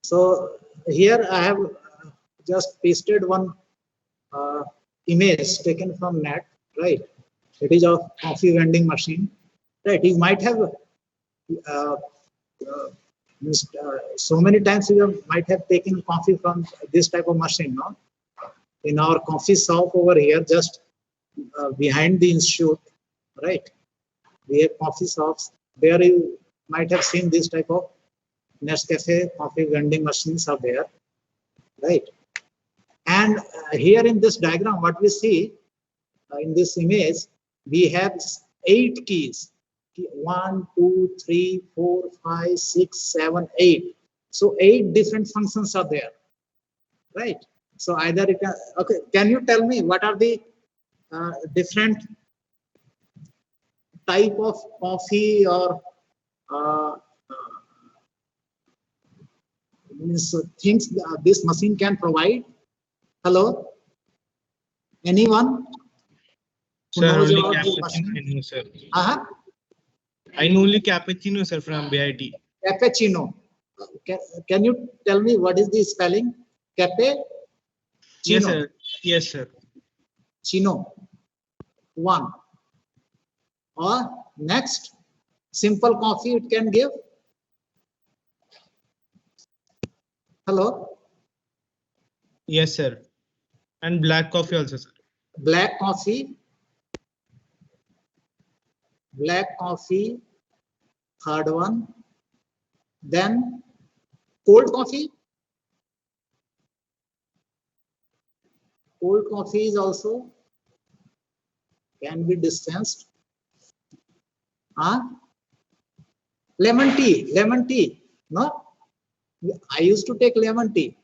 So here I have just pasted one image taken from net, right? It is a coffee vending machine, right? You might have uh, so many times you might have taken coffee from this type of machine, no? In our coffee shop over here, just behind the institute, right? We have coffee shops. There you might have seen this type of Nescafe coffee vending machines are there, right? And here in this diagram, what we see in this image, we have 8 keys. 1, 2, 3, 4, 5, 6, 7, 8. So 8 different functions are there, right? So either it can, okay, can you tell me what are the different type of coffee or uh, things this machine can provide? Hello? Anyone who Sir, knows only about this cappuccino I machine? know, sir. Uh-huh. I know only cappuccino, sir, from BIT. Cappuccino. Can you tell me what is the spelling? Cappuccino. Yes, sir. Yes, sir. Chino. One. Or next, simple coffee it can give. Hello? Yes, sir. And black coffee also, sir. Black coffee. Black coffee. Third one. Then cold coffee. Cold coffee is also can be dispensed. Lemon tea. Lemon tea. No? I used to take lemon tea.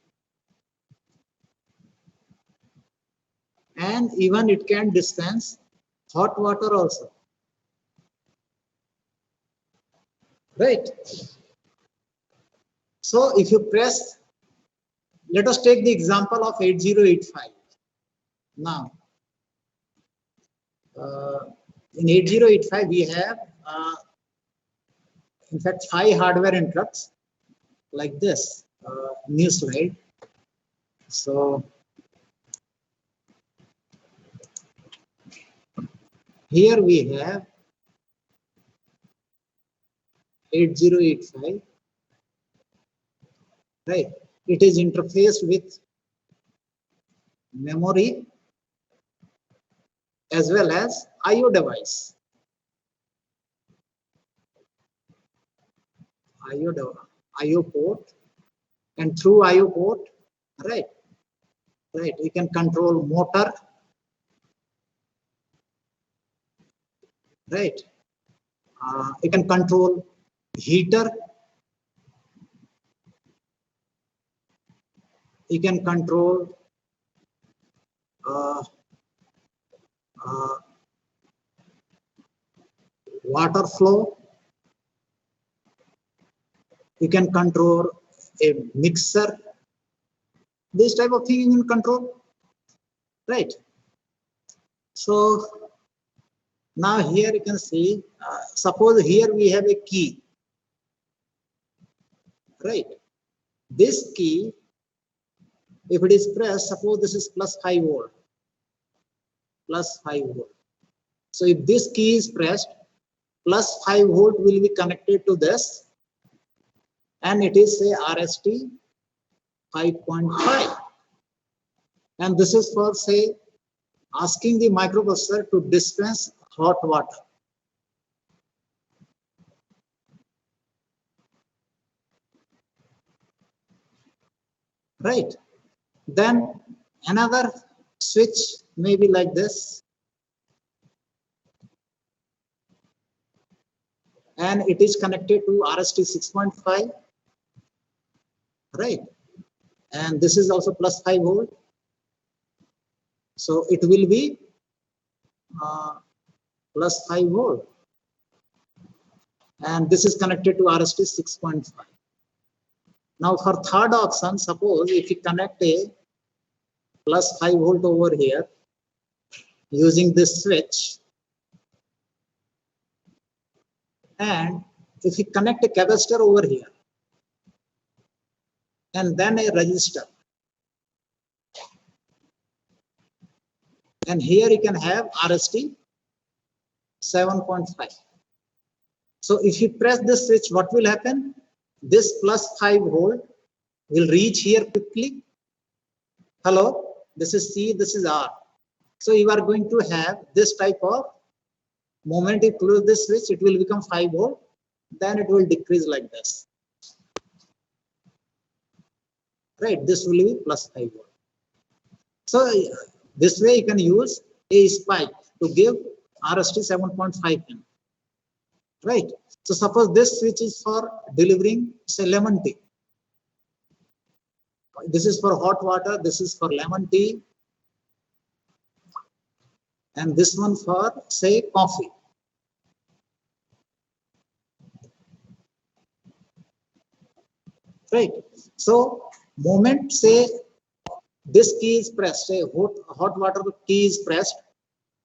And even it can dispense hot water also. Right? So if you press, let us take the example of 8085. Now, in 8085 we have, in fact, 5 hardware interrupts like this. New slide. So here we have 8085, right? It is interfaced with memory as well as IO device. IO port, and through IO port, right? Right, you can control motor, right? You can control heater, you can control water flow, you can control a mixer, this type of thing you can control, right? So now here you can see, suppose here we have a key, right? This key, if it is pressed, suppose this is plus 5 volt, plus 5 volt. So if this key is pressed, plus 5 volt will be connected to this, and it is say RST 5.5. And this is for say asking the microprocessor to dispense hot water. Right. Then another switch may be like this. And it is connected to RST 6.5. Right. And this is also plus 5 volt. So it will be plus 5 volt. And this is connected to RST 6.5. Now for third option, suppose if you connect a plus 5 volt over here using this switch, and if you connect a capacitor over here, and then a resistor. And here you can have RST 7.5. So if you press this switch, what will happen? This plus 5 volt will reach here quickly. Hello, this is C, this is R. So you are going to have this type of moment. You close this switch, it will become 5 volt, then it will decrease like this. Right, this will be plus 5 volt. So this way you can use a spike to give RST 7.5 M. Right. So suppose this switch is for delivering, say, lemon tea. This is for hot water, this is for lemon tea, and this one for, say, coffee. Right. So moment, say, this key is pressed, say hot water key is pressed,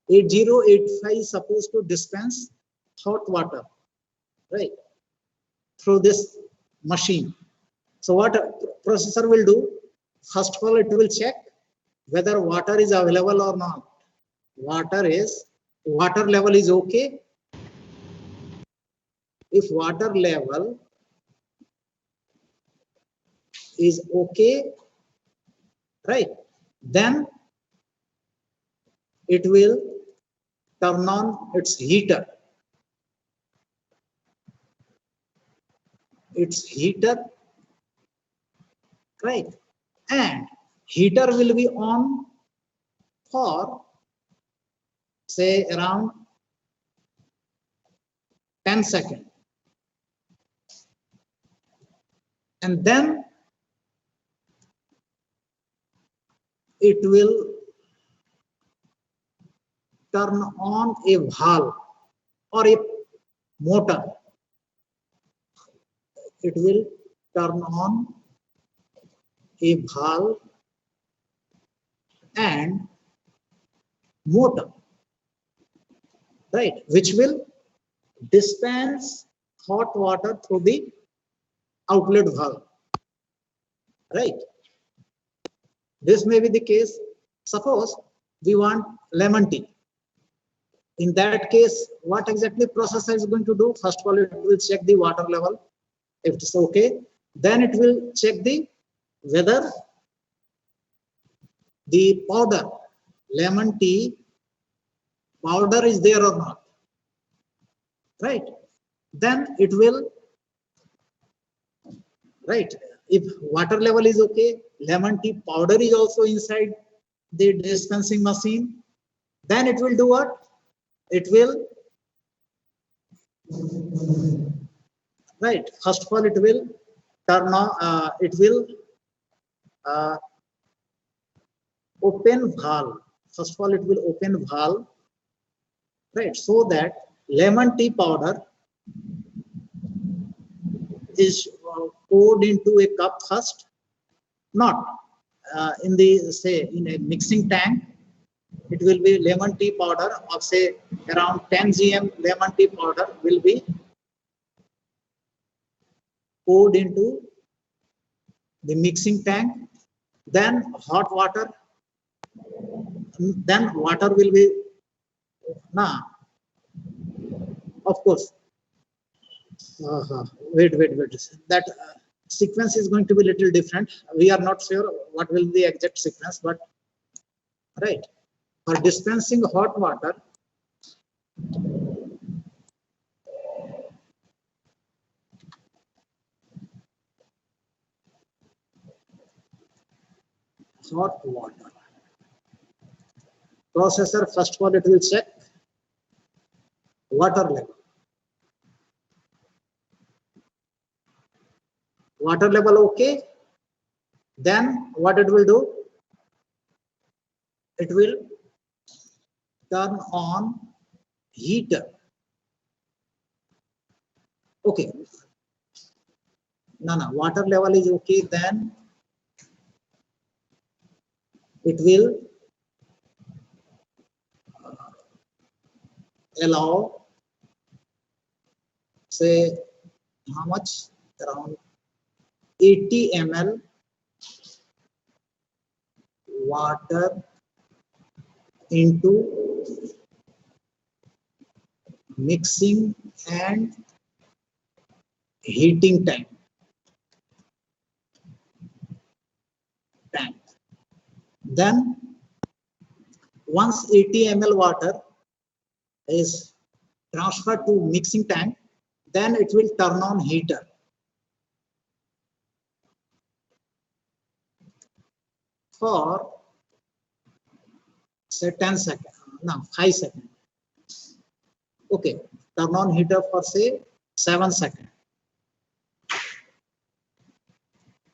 8085 is supposed to dispense hot water, right, through this machine. So what a processor will do? First of all, it will check whether water is available or not. Water level is okay. If water level is okay, right, then it will turn on its heater. Right, and heater will be on for, say, around 10 seconds, and then it will turn on a valve or a motor. It will turn on a valve and motor, right, which will dispense hot water through the outlet valve, right. This may be the case. Suppose we want lemon tea. In that case, what exactly processor is going to do? First of all, it will check the water level. If it's okay, then it will check the whether the powder, lemon tea powder is there or not, right. Then it will, right, if water level is okay, lemon tea powder is also inside the dispensing machine, then it will do what? It will, right, first of all it will turn on, it will open valve. First of all, it will open valve, right, so that lemon tea powder is poured into a cup first, not in the, say, in a mixing tank. It will be lemon tea powder of, say, around 10 gm lemon tea powder will be poured into the mixing tank. Then hot water, then water will be, of course, wait, that sequence is going to be little different. We are not sure what will be the exact sequence, but right, for dispensing hot water, processor, first of all it will check water level. Water level okay, then what it will do? It will turn on heater. Okay, water level is okay, then it will allow, say, how much, around 80 ml water into mixing and heating tank. Then once 80 ml water is transferred to mixing tank, then it will turn on heater. For say 10 seconds, no, 5 seconds. Okay, turn on heater for say 7 seconds.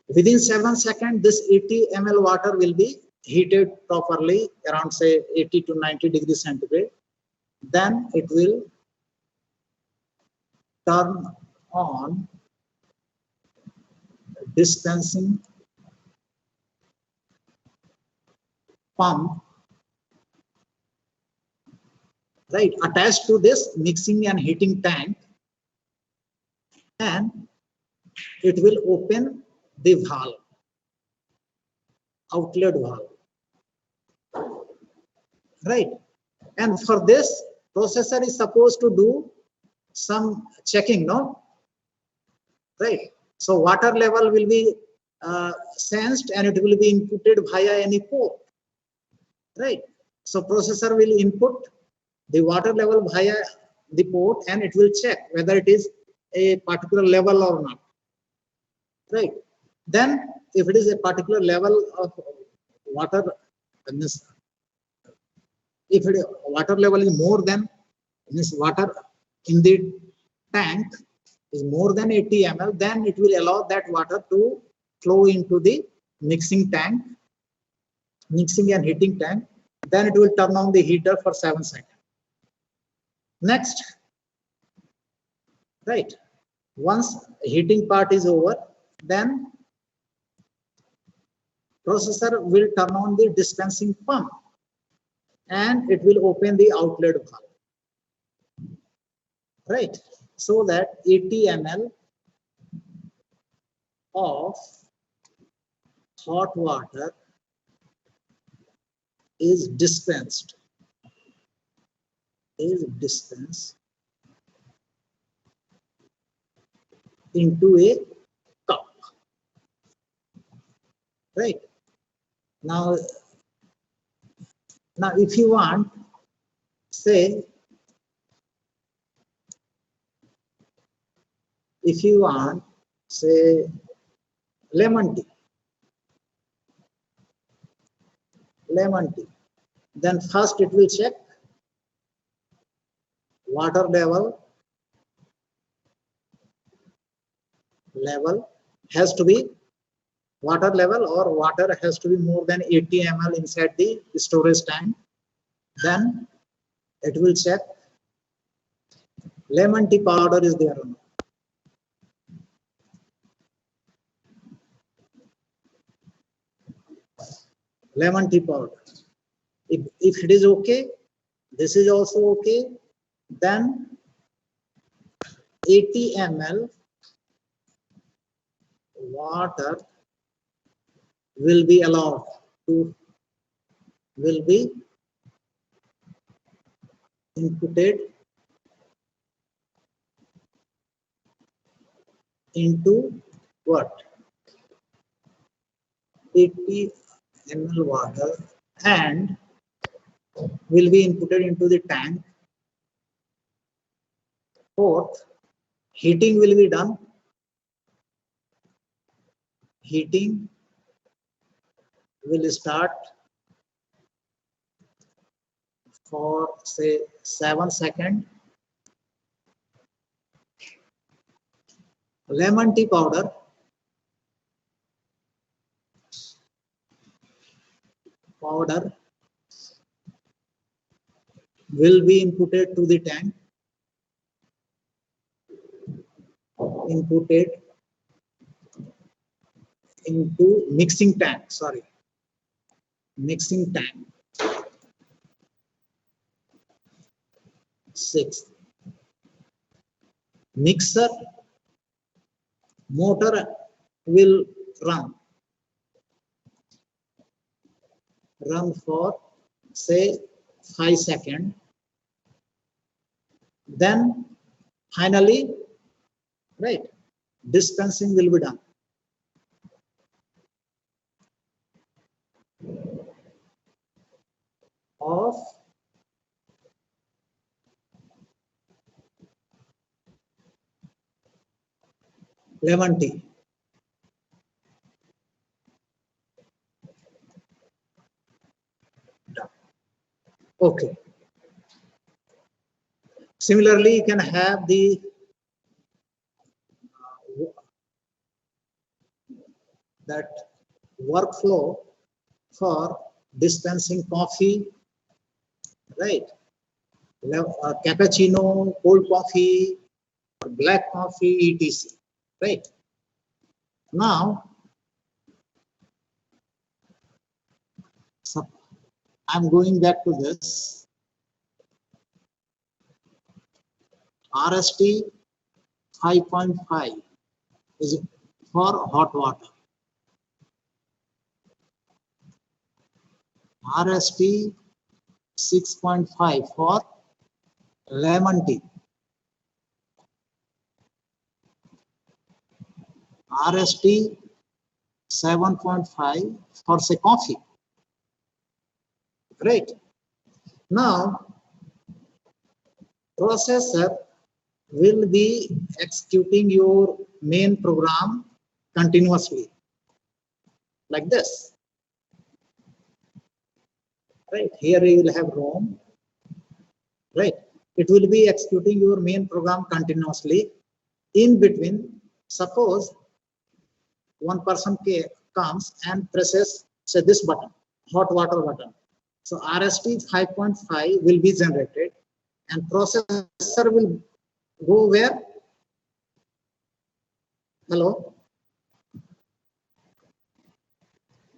Within 7 seconds, this 80 ml water will be heated properly around say 80 to 90 degrees centigrade. Then it will turn on dispensing pump, right, attached to this mixing and heating tank, and it will open the valve, outlet valve, right? And for this, processor is supposed to do some checking, no? Right. So water level will be sensed and it will be inputted via any port, right? So processor will input the water level via the port and it will check whether it is a particular level or not, right? Then if it is a particular level of water, if it, water level is more than, means water in the tank is more than 80 ml, then it will allow that water to flow into the mixing tank, mixing and heating tank. Then it will turn on the heater for 7 seconds. Next, right, once heating part is over, then processor will turn on the dispensing pump and it will open the outlet valve, right? So that 80 ml of hot water is dispensed into a cup, right? Now if you want, say, lemon tea, then first it will check water level has to be, water level or water has to be more than 80 ml inside the storage tank. Then it will check lemon tea powder is there or not. Lemon tea powder. If it is okay, this is also okay, then 80 ml water will be allowed to, will be inputted into what? 80 ml water and will be inputted into the tank. Fourth, heating will be done. Heating will start for say 7 seconds. Lemon tea powder will be inputted to the tank, inputted into mixing tank, mixing tank. Sixth, mixer motor will run. run for say 5 seconds. Then finally, right, dispensing will be done. Of lemon tea. Okay. Similarly, you can have the that workflow for dispensing coffee, right? Cappuccino, cold coffee, black coffee, etc. Right? Now, so I'm going back to this. RST 5.5 is for hot water. RST 6.5 for lemon tea. RST 7.5 for say coffee. Great. Now, processor will be executing your main program continuously, like this. Right, here you will have ROM, right? It will be executing your main program continuously. In between, suppose one person comes and presses, say, this button, hot water button. So RST 5.5 will be generated and processor will go where? Hello?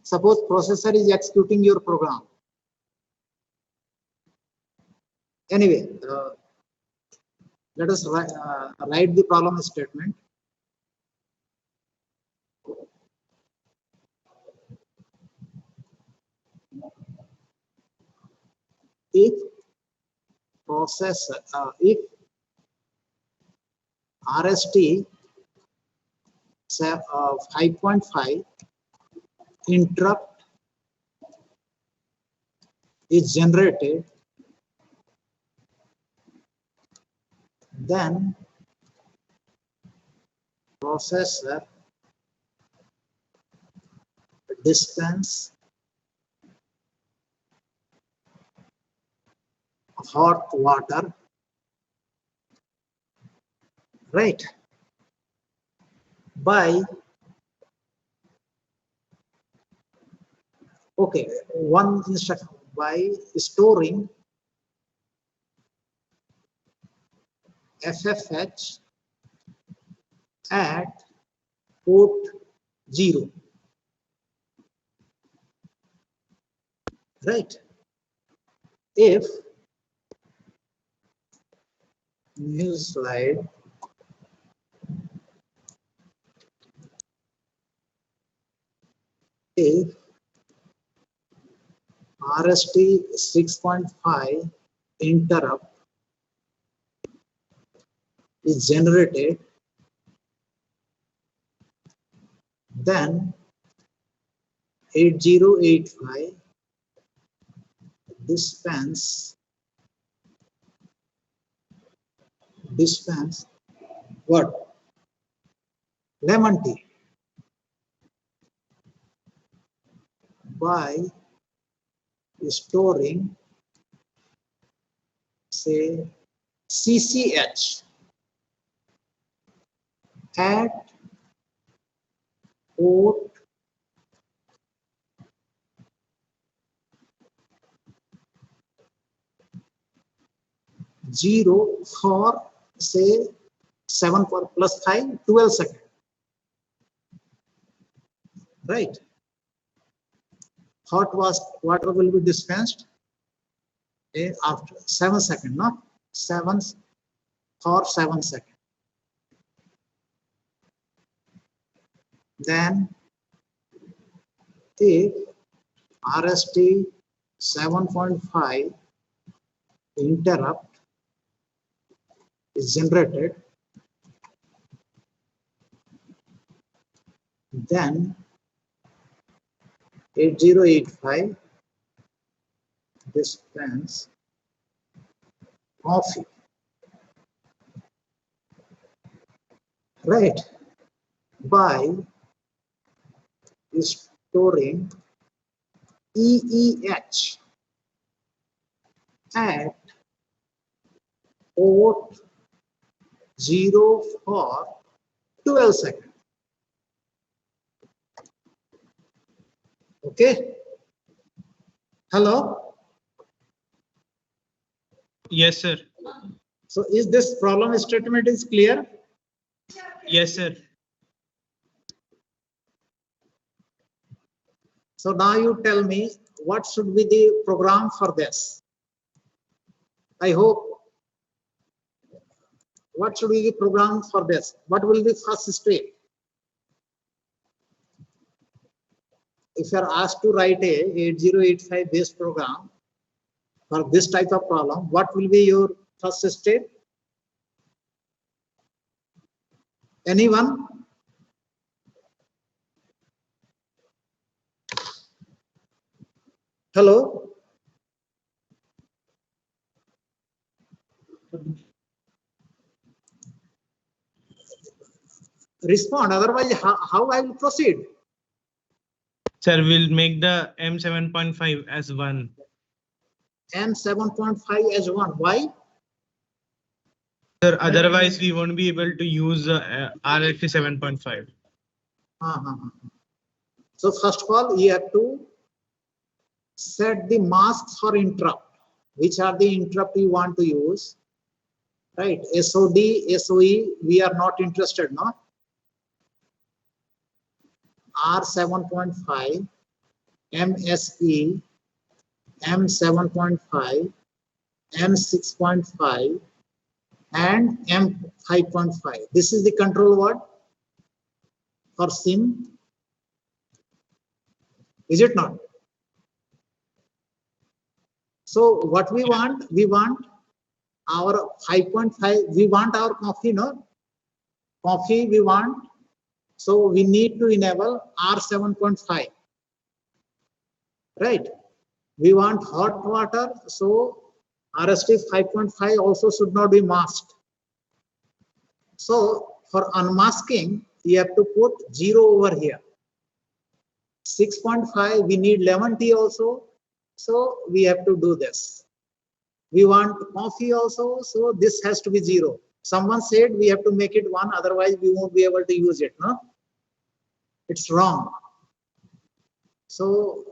Suppose processor is executing your program. Anyway, let us write the problem statement. If processor, if RST 5.5 interrupt is generated, then processor dispense hot water, right, by, okay, one instruction, by storing FFH at port 0, right? If new slide, if RST 6.5 interrupt is generated, then 8085 dispense what? Lemon tea by storing say CCH at port 0 for say 7 for plus 5, 12 seconds, right? Hot water will be dispensed after 7 seconds, no? 7 for 7 seconds. Then if RST 7.5 interrupt is generated, then 8085 dispense coffee, right, by storing EEH at port 0 for 12 seconds. Okay. Hello. Yes, sir. So is this problem statement is clear? Yes, sir. So now you tell me what should be the program for this. I hope. What should be the program for this? What will be first step? If you are asked to write a 8085 based program for this type of problem, what will be your first step? Anyone? Hello? Respond, otherwise how I will proceed? Sir, we'll make the M 7.5 as 1. M 7.5 as 1. Why? Sir, otherwise we won't be able to use RST 7.5. So first of all, you have to set the masks for interrupt. Which are the interrupt you want to use? Right? SOD, SOE, we are not interested, no? R7.5, MSE, M7.5, M6.5, and M5.5. This is the control word for SIM. Is it not? So what we want our 5.5, we want our coffee, no? Coffee we want. So we need to enable R7.5. Right? We want hot water, so RST 5.5 also should not be masked. So for unmasking, you have to put 0 over here. 6.5, we need lemon tea also, so we have to do this. We want coffee also, so this has to be 0. Someone said we have to make it 1, otherwise we won't be able to use it, no? It's wrong. So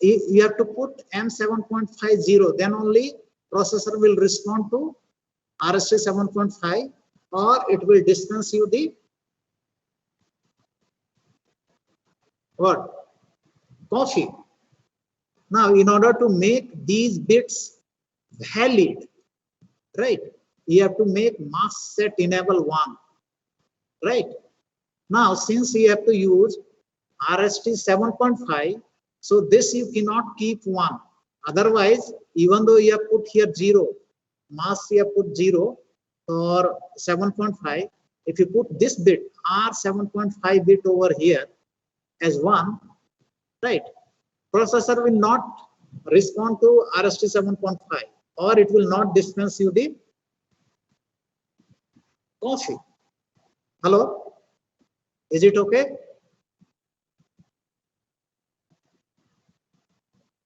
you have to put M7.50, then only processor will respond to RST 7.5, or it will dispense you the what? Coffee. Now, in order to make these bits valid, right, you have to make mask set enable 1, right? Now, since you have to use RST 7.5, so this you cannot keep 1. Otherwise, even though you have put here 0, mask you have put 0 or 7.5, if you put this bit R7.5 bit over here as 1, right, processor will not respond to RST 7.5, or it will not dispense you the coffee. Hello? Is it okay?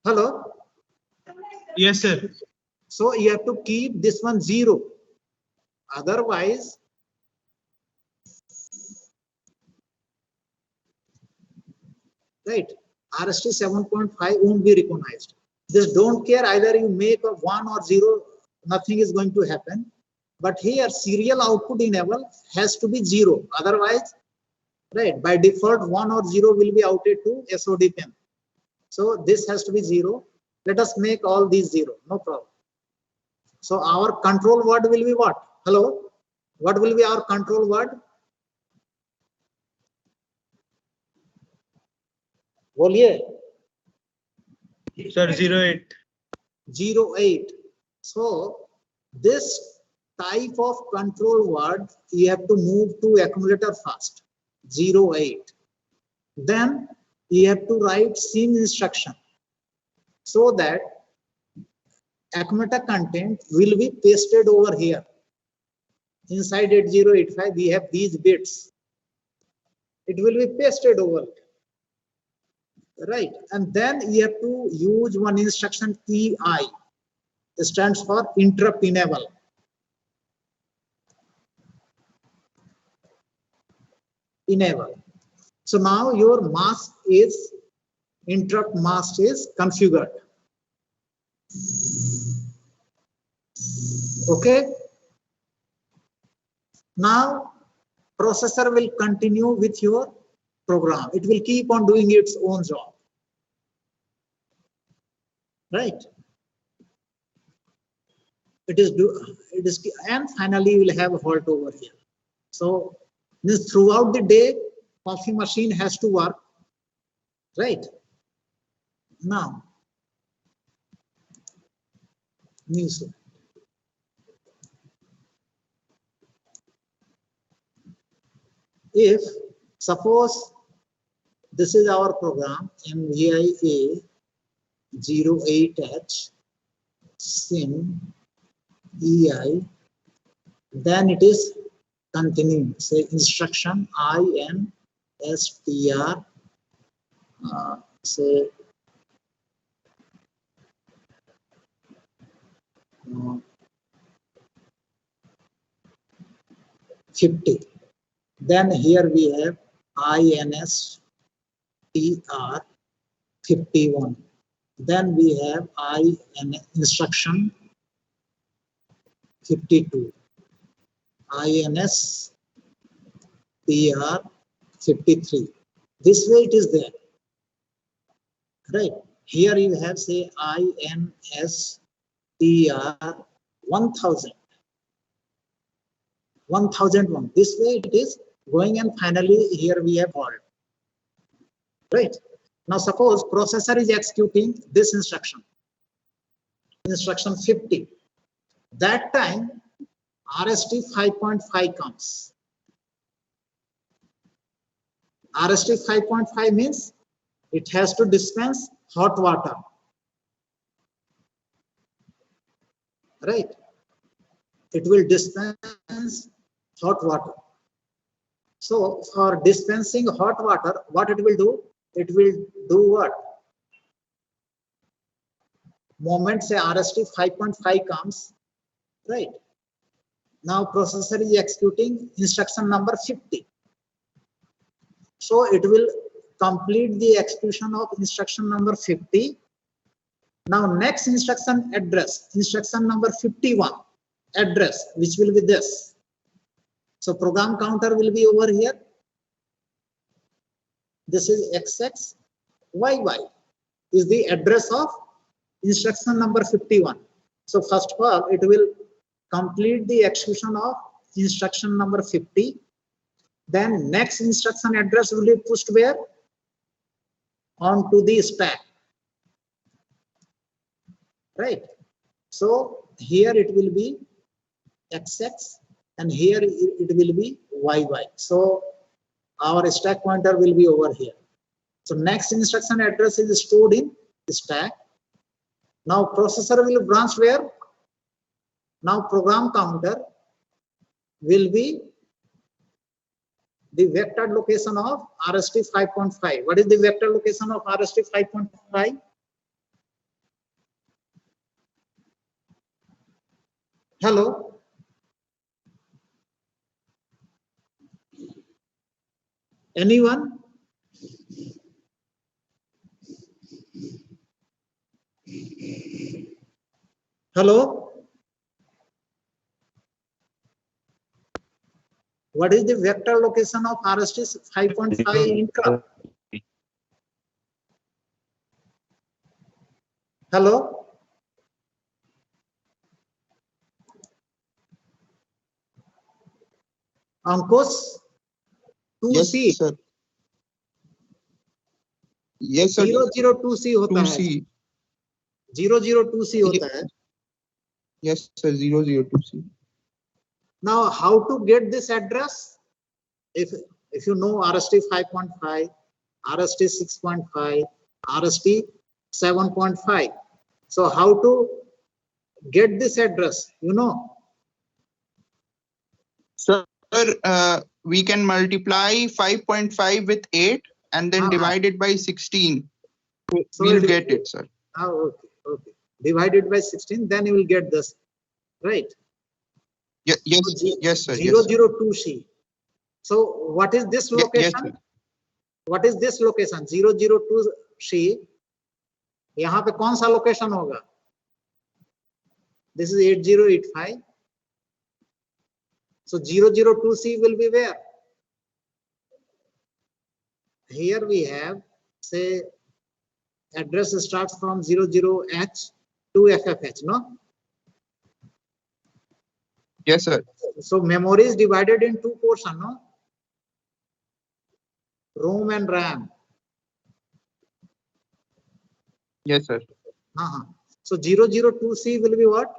Hello? Yes, sir. So you have to keep this one 0. Otherwise, right, RST 7.5 won't be recognized. Just don't care either you make a 1 or 0, nothing is going to happen. But here serial output enable has to be 0. Otherwise, right, by default 1 or 0 will be outed to SOD pin. So this has to be 0. Let us make all these 0, no problem. So our control word will be what? Hello? What will be our control word? बोलिए. Sir, 08. 08. So this type of control word you have to move to accumulator first, 08. Then you have to write sim instruction so that accumulator content will be pasted over here. Inside 8085 we have these bits. It will be pasted over, right? And then you have to use one instruction EI. It stands for interrupt enable. Enable. So now your mask is, interrupt mask is configured. Okay. Now processor will continue with your program. It will keep on doing its own job. Right. It is, and finally we will have a halt over here. So this throughout the day, coffee machine has to work, right? Now, new slide. If suppose this is our program MVIA 08H sim EI, then it is continuing. Say instruction INSTR, say 50. Then here we have INSTR 51. Then we have instruction 52. INSTR 53. This way it is there. Right. Here you have say INSTR 1000. 1001. This way it is going, and finally here we have halt. Right. Now suppose processor is executing this instruction, instruction 50. That time RST 5.5 comes. RST 5.5 means it has to dispense hot water. Right. It will dispense hot water. So for dispensing hot water, what it will do? It will do what? Moment say RST 5.5 comes, right? Now processor is executing instruction number 50. So it will complete the execution of instruction number 50. Now next instruction address, instruction number 51 address, which will be this. So program counter will be over here. This is XX. YY is the address of instruction number 51. So first of all, it will complete the execution of instruction number 50. Then next instruction address will be pushed where? Onto the stack. Right. So here it will be XX and here it will be YY. So our stack pointer will be over here. So next instruction address is stored in the stack. Now processor will branch where? Now program counter will be the vector location of RST 5.5. What is the vector location of RST 5.5? Hello? Anyone? Hello? What is the vector location of RST 5.5 interrupt? Hello? Ankush? 2C. Yes, sir. Yes, sir. 002C होता है. 2C. 002C होता है. Yes, sir. 002C. Now, how to get this address? If you know RST 5.5, RST 6.5, RST 7.5. So how to get this address? You know. Sir, we can multiply 5.5 with 8 and then divide it by 16. So We'll get it, sir. Okay, okay. Divided by 16, then you will get this, right? Yes, So yes, sir. 002C. So what is this location? Yes, What is this location? 002C. यहाँ पे कौन सा location होगा? This is 8085. So 002C will be where? Here we have, say, address starts from 00H to FFH, no? Yes, sir. So memory is divided in two portions, no? ROM and RAM. Yes, sir. So 002C will be what?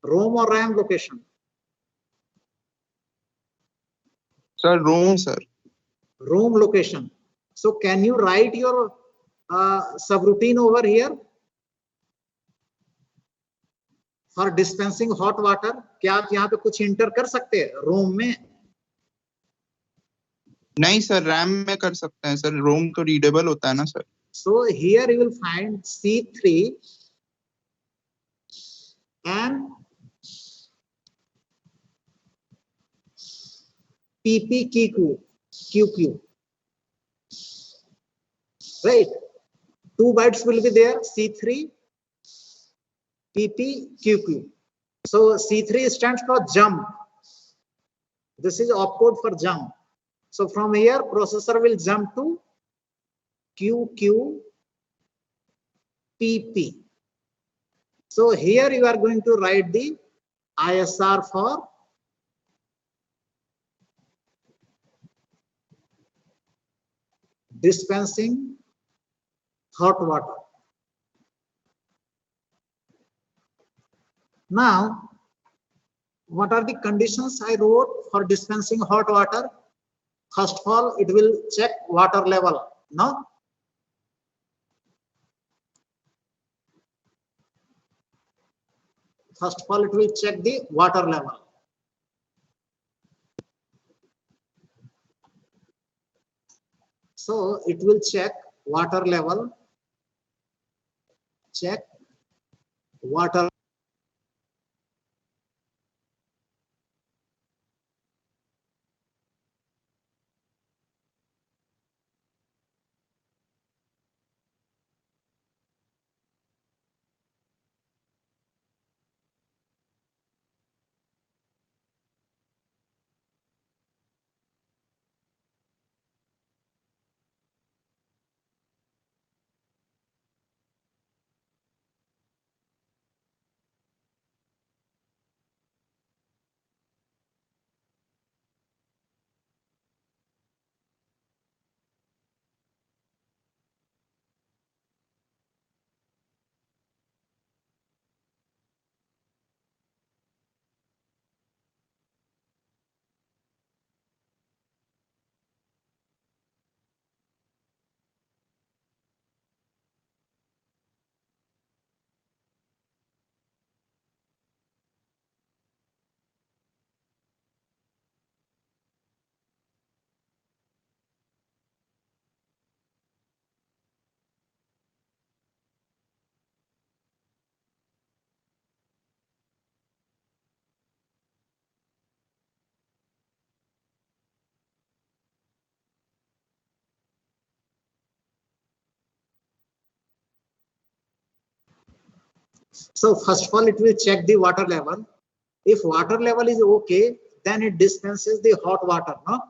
ROM or RAM location? Sir, ROM, sir. ROM location. So can you write your subroutine over here for dispensing hot water? क्या आप यहाँ पे कुछ inter कर सकते हैं ROM में? नहीं सर, रैम में कर सकते हैं सर, रोम तो रीडेबल होता है ना sir. So here you will find C3 and PPQQ, right? 2 bytes will be there, C3, PPQQ. So C3 stands for jump. This is opcode for jump. So from here, processor will jump to QQPP. So here you are going to write the ISR for dispensing hot water. Now, what are the conditions I wrote for dispensing hot water? First of all, it will check water level, no? First of all, it will check the water level. So it will check water level, check water. So first of all, it will check the water level. If water level is okay, then it dispenses the hot water, no?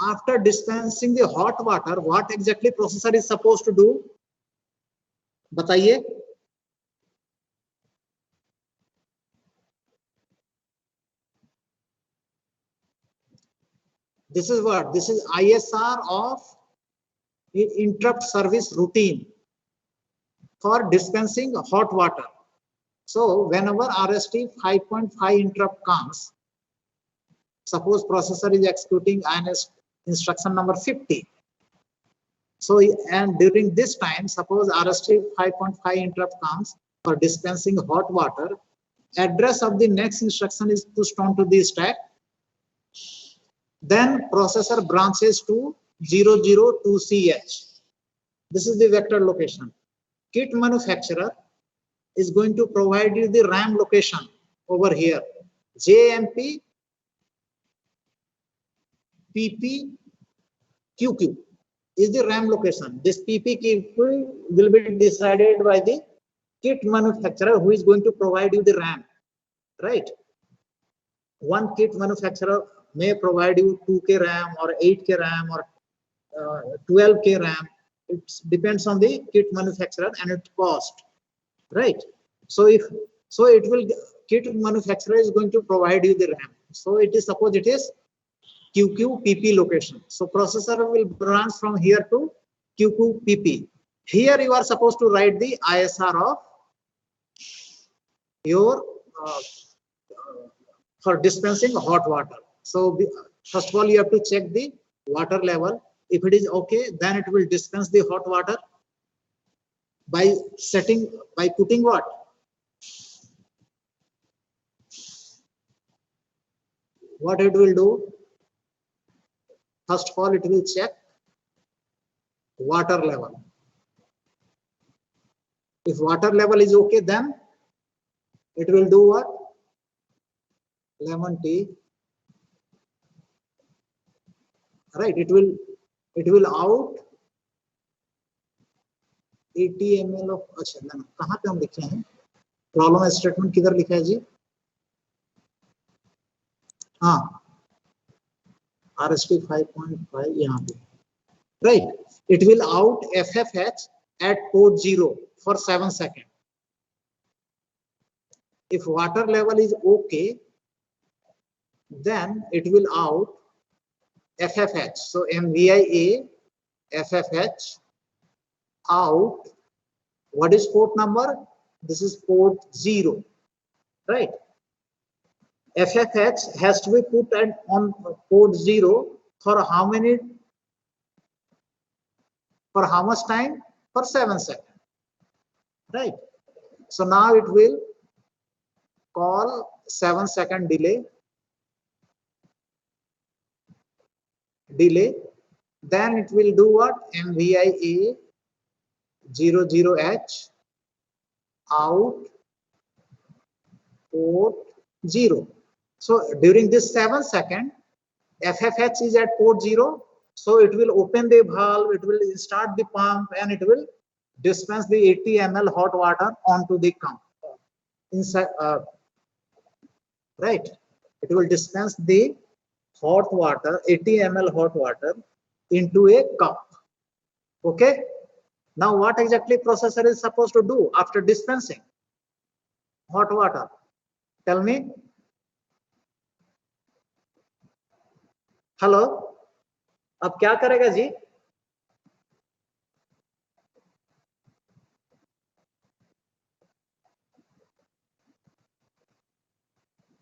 After dispensing the hot water, what exactly processor is supposed to do? बताइए. This is what? This is ISR of interrupt service routine. for dispensing hot water. So whenever RST 5.5 interrupt comes, suppose processor is executing instruction number 50. So, and during this time, suppose RST 5.5 interrupt comes for dispensing hot water, address of the next instruction is pushed onto the stack. Then processor branches to 002CH. This is the vector location. Kit manufacturer is going to provide you the RAM location over here. JMP PP QQ is the RAM location. This PP QQ will be decided by the kit manufacturer who is going to provide you the RAM, right? One kit manufacturer may provide you 2K RAM or 8K RAM or 12K RAM. It depends on the kit manufacturer and its cost, right? So it will, kit manufacturer is going to provide you the RAM. So it is, suppose it is QQ PP location. So processor will branch from here to QQ PP. Here you are supposed to write the ISR of your for dispensing hot water. So first of all, you have to check the water level. If it is okay, then it will dispense the hot water by putting what? What it will do? First of all, it will check water level. If water level is okay, then it will do what? Lemon tea. Right, it will out 80 ml of, अच्छा कहाँ पे हम लिखे हैं? Problem statement किधर लिखा है जी? हाँ, RST 5.5 यहाँ पे, right? It will out FFH at port 0 for 7 seconds. If water level is okay, then it will out FFH. So MVIA FFH out. What is port number? This is port 0, right? FFH has to be put on port 0 for how many? For how much time? For 7 seconds, right? So now it will call 7-second delay. Then it will do what? MVIA 00H out port 0. So during this 7 seconds, FFH is at port 0. So it will open the valve, it will start the pump, and it will dispense the 80 ml hot water onto the cup. Inside, right? It will dispense the hot water, 80 ml hot water into a cup. Okay. Now what exactly processor is supposed to do after dispensing hot water? Tell me. Hello. अब क्या करेगा जी?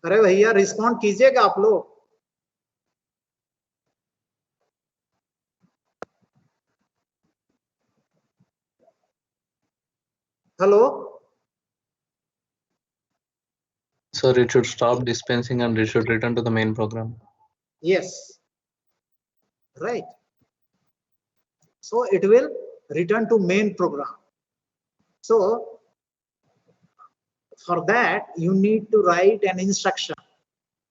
अरे भैया respond कीजिएगा आप लोग. Hello. Sir, it should stop dispensing and it should return to the main program. Yes. Right. So it will return to main program. So for that you need to write an instruction.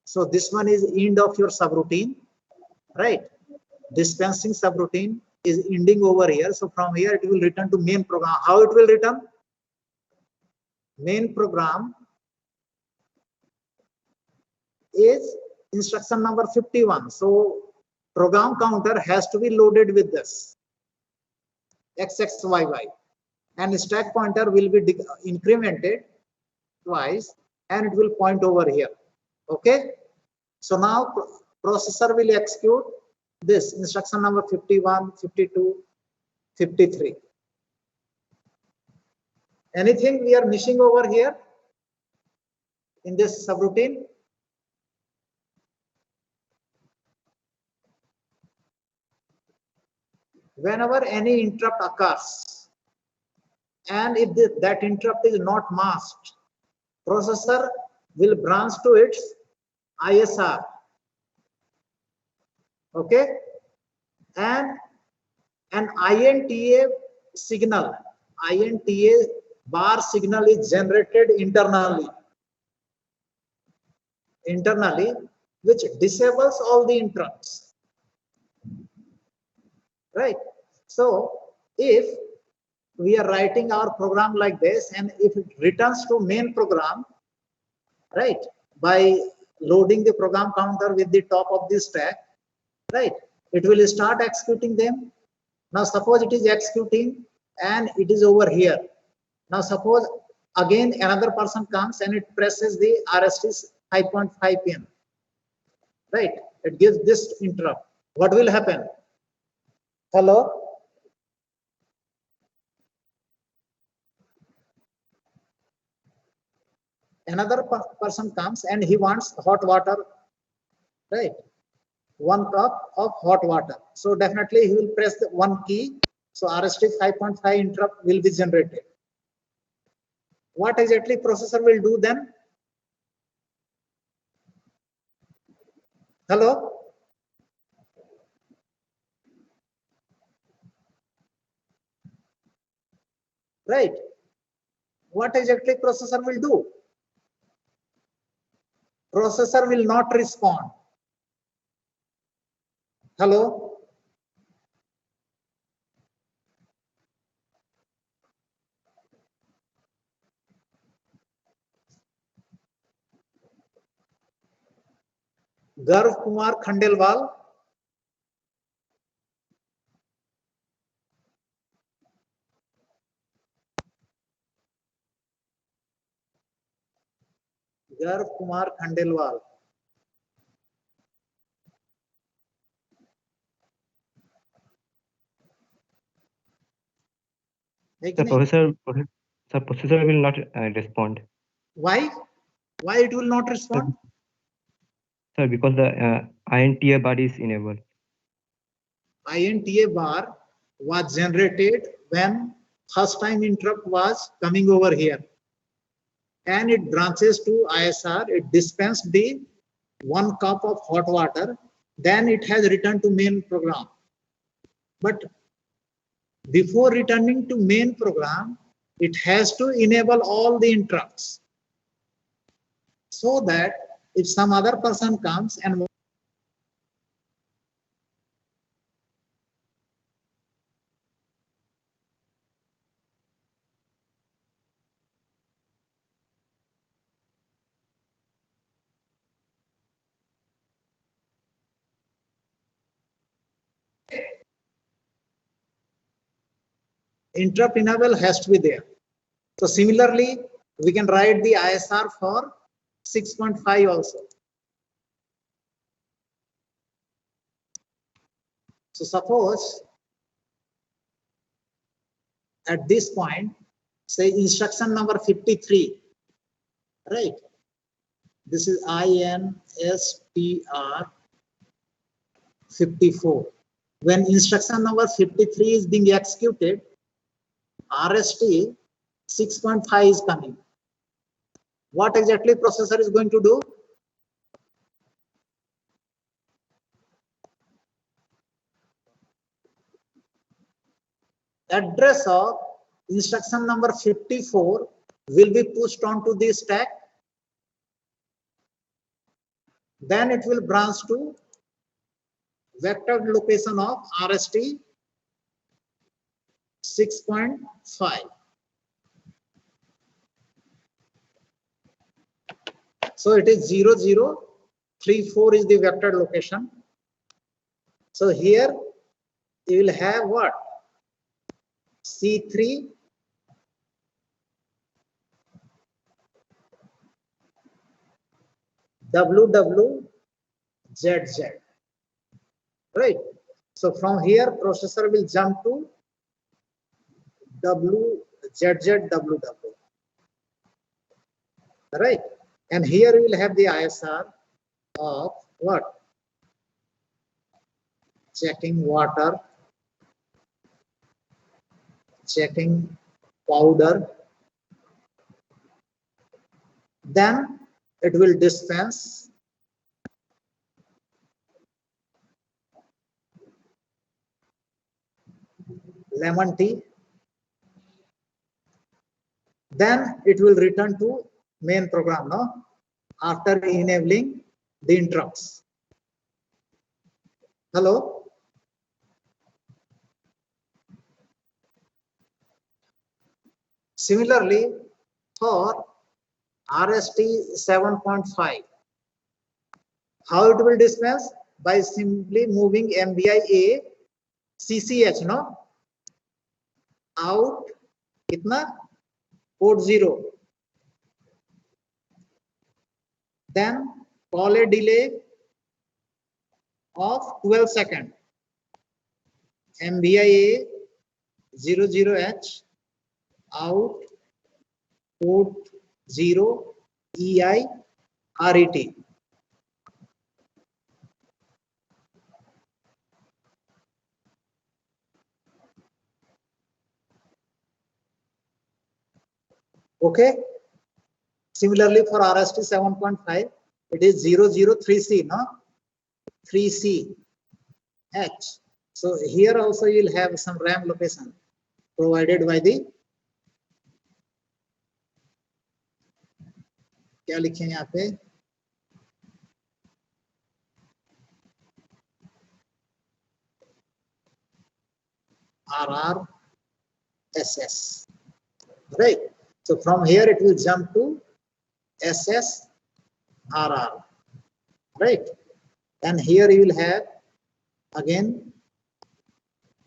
So this one is end of your subroutine, right? Dispensing subroutine is ending over here. So from here it will return to main program. How it will return? Main program is instruction number 51. So program counter has to be loaded with this XXYY, and stack pointer will be incremented twice and it will point over here. Okay. So now processor will execute this instruction number 51, 52, 53. Anything we are missing over here in this subroutine? Whenever any interrupt occurs, and if that interrupt is not masked, processor will branch to its ISR. Okay, and an INTA signal, INTA bar signal is generated internally, which disables all the interrupts. Right. So if we are writing our program like this, and if it returns to main program, right, by loading the program counter with the top of the stack, right, it will start executing them. Now suppose it is executing and it is over here. Now suppose again another person comes and it presses the RST 5.5 pin, right, it gives this interrupt. What will happen? Hello? Another person comes and he wants hot water, right, 1 cup of hot water. So definitely he will press the one key. So RST 5.5 interrupt will be generated. What exactly processor will do then? Hello? Right. What exactly processor will do? Processor will not respond. Hello? Garv Kumar Khandelwal. Garv Kumar Khandelwal. The processor will not respond. Why? Why it will not respond? Sir, because the INTA bar is enabled. INTA bar was generated when first time interrupt was coming over here, and it branches to ISR. It dispensed the 1 cup of hot water, then it has returned to main program. But before returning to main program, it has to enable all the interrupts, so that if some other person comes and interrupt enable has to be there. So similarly, we can write the ISR for 6.5 also. So suppose at this point, say instruction number 53, right? This is INSTR 54. When instruction number 53 is being executed, RST 6.5 is coming. What exactly processor is going to do? Address of instruction number 54 will be pushed onto the stack. Then it will branch to vector location of RST 6.5. So it is 0034 is the vector location. So here you will have what? C3 WWZZ, right? So from here processor will jump to ZZWW. Right? And here we will have the ISR of what? Checking water, checking powder. Then it will dispense lemon tea. Then it will return to main program, no? After enabling the interrupts. Hello? Similarly, for RST 7.5, how it will dispense? By simply moving MBIA CCH, no? Out, kitna? Port 0. Then call a delay of 12 seconds. MBIA 00H out port 0 EI RET. Okay. Similarly for RST 7.5, it is 003C, no? 3C H. So here also you will have some RAM location provided by the, क्या लिखे यहाँ पे, RRSS, right? So from here it will jump to SSRR, right? And here you will have again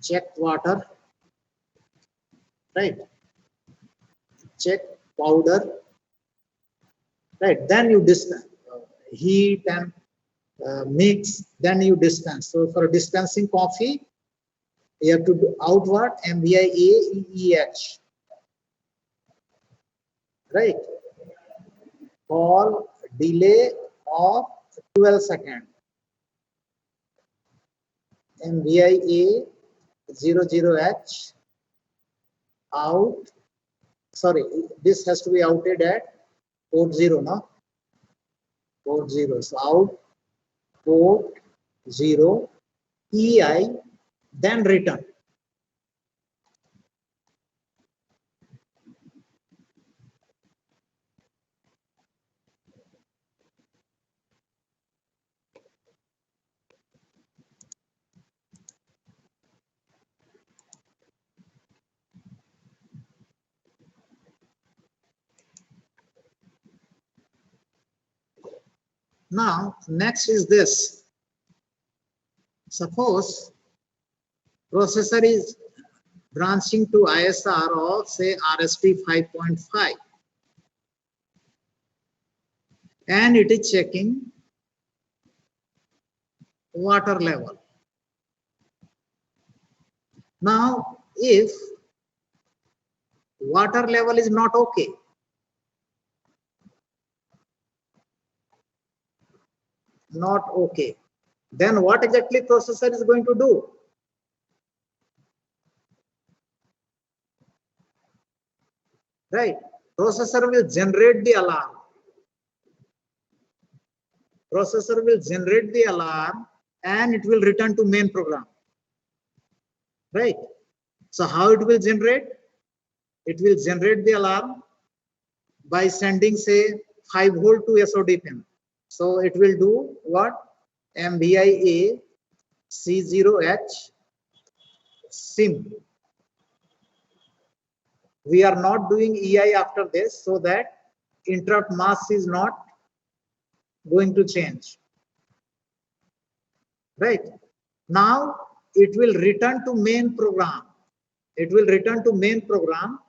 check water, right? Check powder, right? Then you dispense, heat and mix, then you dispense. So for dispensing coffee, you have to do outward MBIAEEH, right? Call delay of 12 seconds. MBIA 00H out. Sorry, this has to be outed at port 0, no? Port 0. So out port 0 EI, then return. Now, next is this. Suppose processor is branching to ISR of say RST 5.5 and it is checking water level. Now, if water level is not okay, then what exactly processor is going to do? Right? Processor will generate the alarm. Processor will generate the alarm and it will return to main program. Right? So how it will generate? It will generate the alarm by sending say 5 volt to SOD pin. So it will do what? MBIA C0H SIM. We are not doing EI after this so that interrupt mask is not going to change. Right? Now it will return to main program. It will return to main program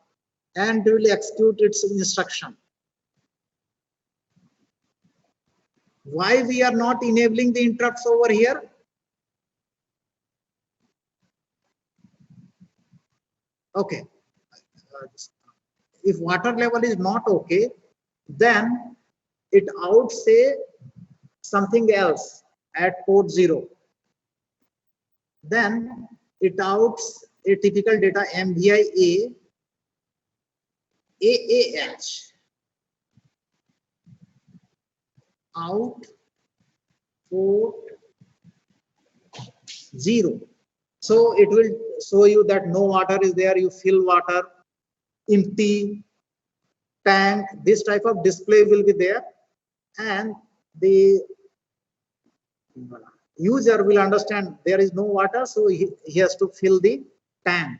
and will execute its instruction. Why we are not enabling the interrupts over here? Okay. if water level is not okay, then it out say something else at port 0. Then it outs a typical data MVI AAH out port 0. So it will show you that no water is there. You fill water, empty tank. This type of display will be there, and the user will understand there is no water, so he has to fill the tank.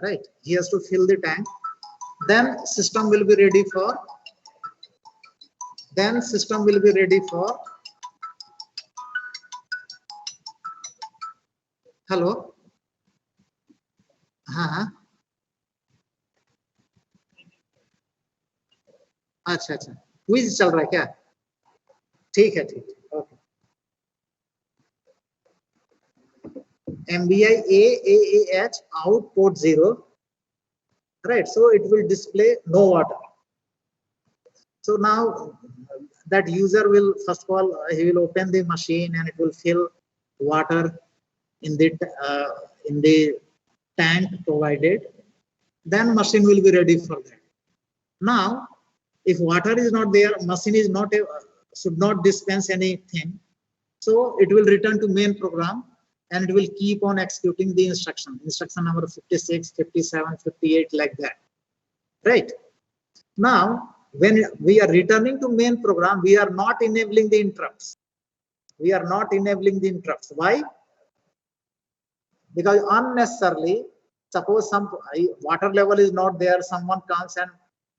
Right? He has to fill the tank. Then system will be ready for. Then system will be ready for. Hello हाँ अच्छा अच्छा quiz चल रहा है क्या ठीक है okay MBI AAH out port 0 right so it will display no water so now that user will first of all he will open the machine and it will fill water in the tank provided, then machine will be ready for that. Now, if water is not there, machine is not should not dispense anything. So it will return to main program and it will keep on executing the instruction number 56, 57, 58 like that. Right? Now, when we are returning to main program, we are not enabling the interrupts. We are not enabling the interrupts. Why? Because unnecessarily, suppose some water level is not there, someone comes and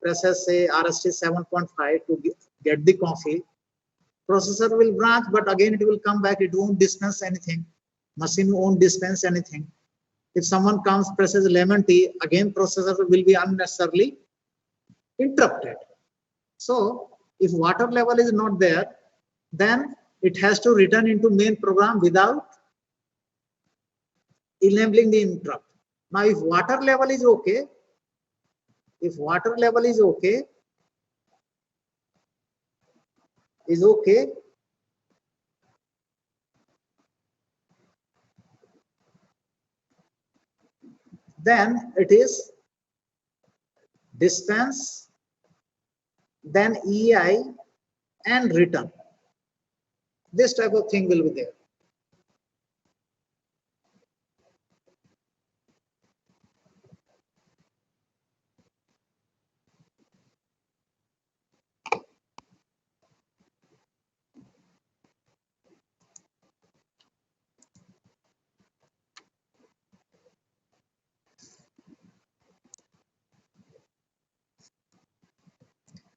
presses say RST 7.5 to get the coffee, processor will branch, but again it will come back, it won't dispense anything, machine won't dispense anything. If someone comes, presses lemon tea, again processor will be unnecessarily interrupted. So if water level is not there, then it has to return into main program without enabling the interrupt. Now, if water level is okay, then it is dispense, then EI and return. This type of thing will be there.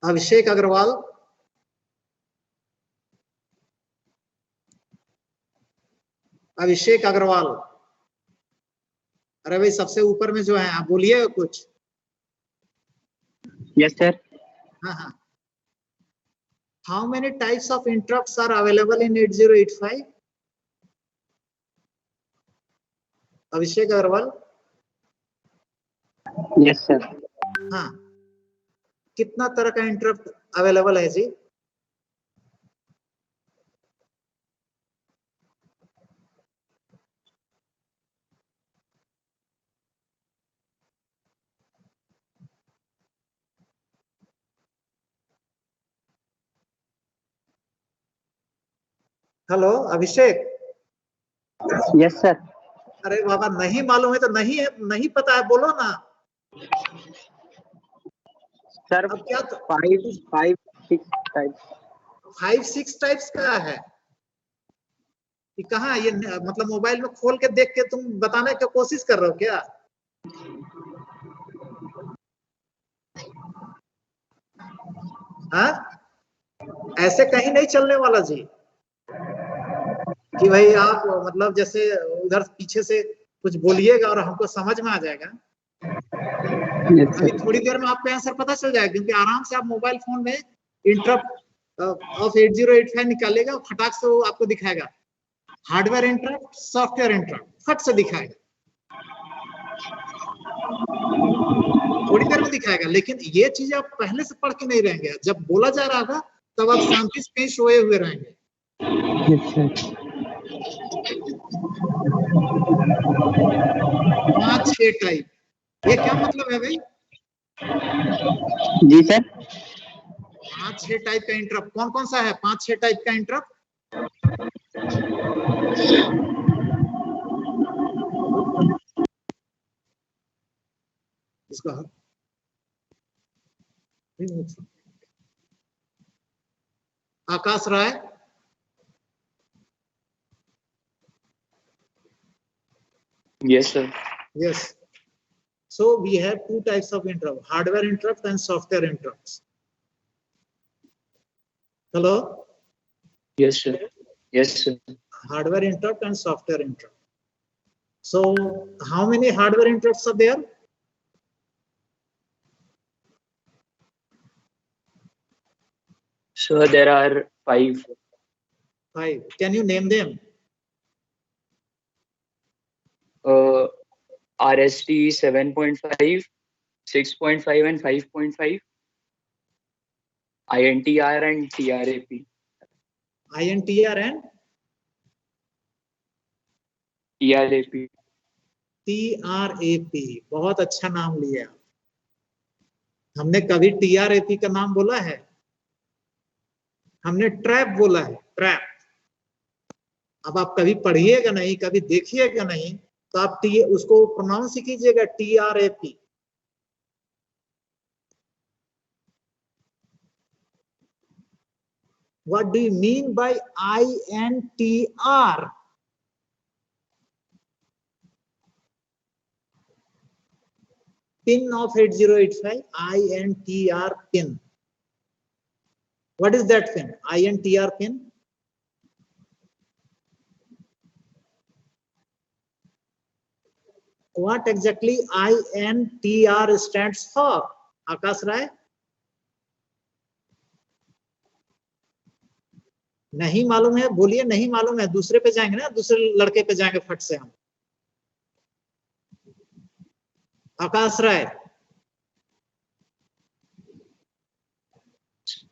अभिषेक अग्रवाल अरे भाई सबसे ऊपर में जो है आप बोलिए कुछ यस सर हाँ how many types of interrupts are available in 8085 Abhishek Agrawal yes sir हाँ कितना तरह का इंटरप्ट अवेलेबल है जी हेलो अभिषेक यस सर अरे बाबा नहीं मालूम है तो नहीं पता है बोलो ना सर अब क्या 5-6 टाइप्स का है कि कहाँ ये मतलब मोबाइल में खोल के देख के तुम बताने की कोशिश कर रहे हो क्या हाँ ऐसे कहीं नहीं चलने वाला जी कि भाई आप मतलब जैसे उधर पीछे से कुछ बोलिएगा और हमको समझ में आ जाएगा अभी थोड़ी देर में आपको आंसर पता चल जाएगा क्योंकि आराम से आप मोबाइल फोन में इंटरप्ट ऑफ 8085 निकालेगा फटाक से वो आपको दिखाएगा हार्डवेयर इंटरप्ट सॉफ्टवेयर इंटरप्ट फट से दिखाएगा थोड़ी देर में दिखाएगा, लेकिन ये चीज आप पहले से पढ़ के नहीं रहेंगे, जब बोला जा रहा था तब आप शांति से कहीं सोए हुए रहेंगे। Yes, sir. 5-6 टाइप, ये क्या मतलब है भाई? जी सर. 5-6 टाइप का इंटरप्ट कौन कौन सा है? 5-6 टाइप का इंटरप्ट इसका आकाश राय, Yes, sir. yes. So we have two types of interrupt: hardware interrupt and software interrupts. Hello? Yes, sir. Yes, sir. Hardware interrupt and software interrupt. So how many hardware interrupts are there? So there are 5. 5. Can you name them? RST 7.5, 6.5, and 5.5. INTR and TRAP. INTR and TRAP. TRAP. बहुत अच्छा नाम लिया। हमने कभी TRAP का नाम बोला है? हमने ट्रैप बोला है, ट्रैप। अब आप कभी पढ़िएगा नहीं, कभी देखिएगा नहीं, तो आप उसको प्रोनाउंस कीजिएगा TRAP। What do you mean by INTR? Pin of 8085, INTR pin. What is that pin? INTR pin? What exactly INTR stands for? Akash Rai? नहीं मालूम है, बोलिए नहीं मालूम है। दूसरे पे जाएंगे ना, दूसरे लड़के पे जाएंगे फट से हम। आकाश राय।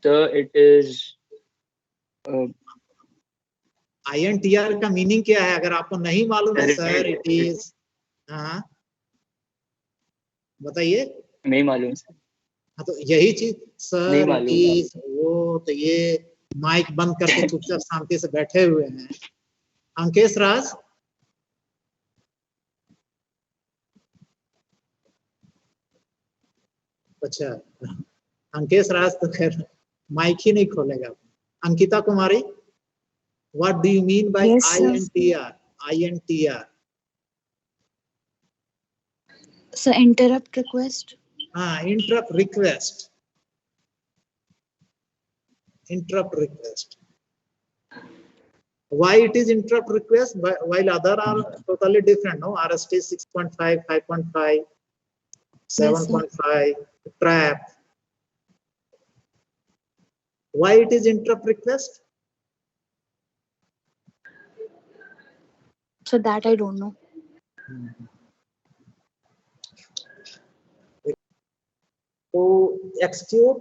So it is INTR का मीनिंग क्या है? अगर आपको नहीं मालूम है सर, इट इज, हाँ बताइए। नहीं मालूम। हाँ तो यही चीज सर, नहीं इट मालूम। इज वो, तो ये माइक बंद करके चुपचाप शांति से बैठे हुए हैं। अंकेश राज, अच्छा अंकेश राज तो खैर माइक ही नहीं खोलेगा। Ankita Kumari, what do you mean by INTR? INTR So interrupt request. हाँ, interrupt request. Interrupt request. Why it is interrupt request while other are totally different? No, RST 6.5, 5.5, 7.5, trap. Why it is interrupt request? So that I don't know. To execute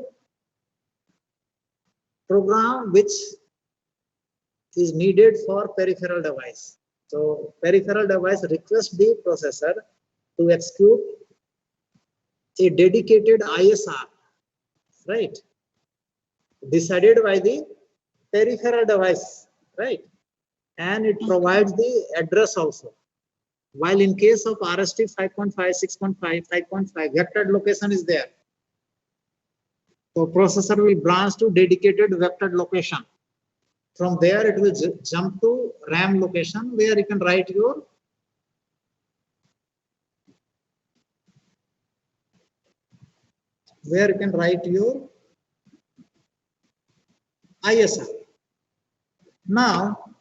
program which is needed for peripheral device. So peripheral device requests the processor to execute a dedicated ISR, right? Decided by the peripheral device, right? And it provides the address also. While in case of RST 5.5, 6.5, 5.5, vectored location is there. So processor will branch to dedicated vectored location. From there it will jump to RAM location where you can write your ISR. Now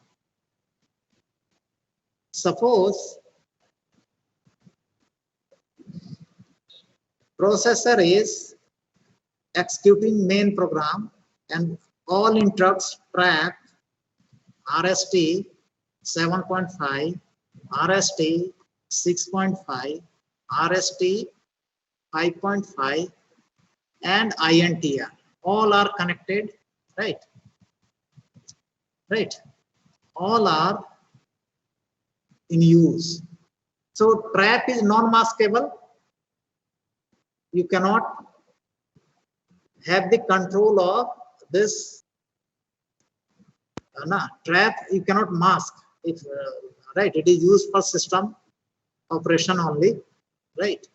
suppose processor is executing main program and all interrupts track RST 7.5, RST 6.5, RST 5.5, and INTR. All are connected, right? Right. All are in use. So trap is non-maskable. You cannot have the control of this trap. You cannot mask. If right, it is used for system operation only, right?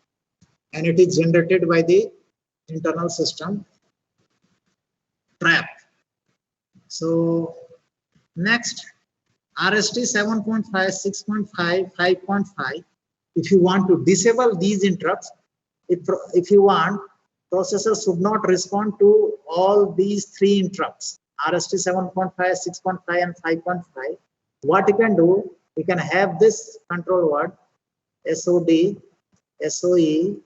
And it is generated by the internal system trap. So next, RST 7.5, 6.5, 5.5. If you want to disable these interrupts, if you want, processor should not respond to all these three interrupts, RST 7.5, 6.5, and 5.5. What you can do, you can have this control word, SOD, SOE,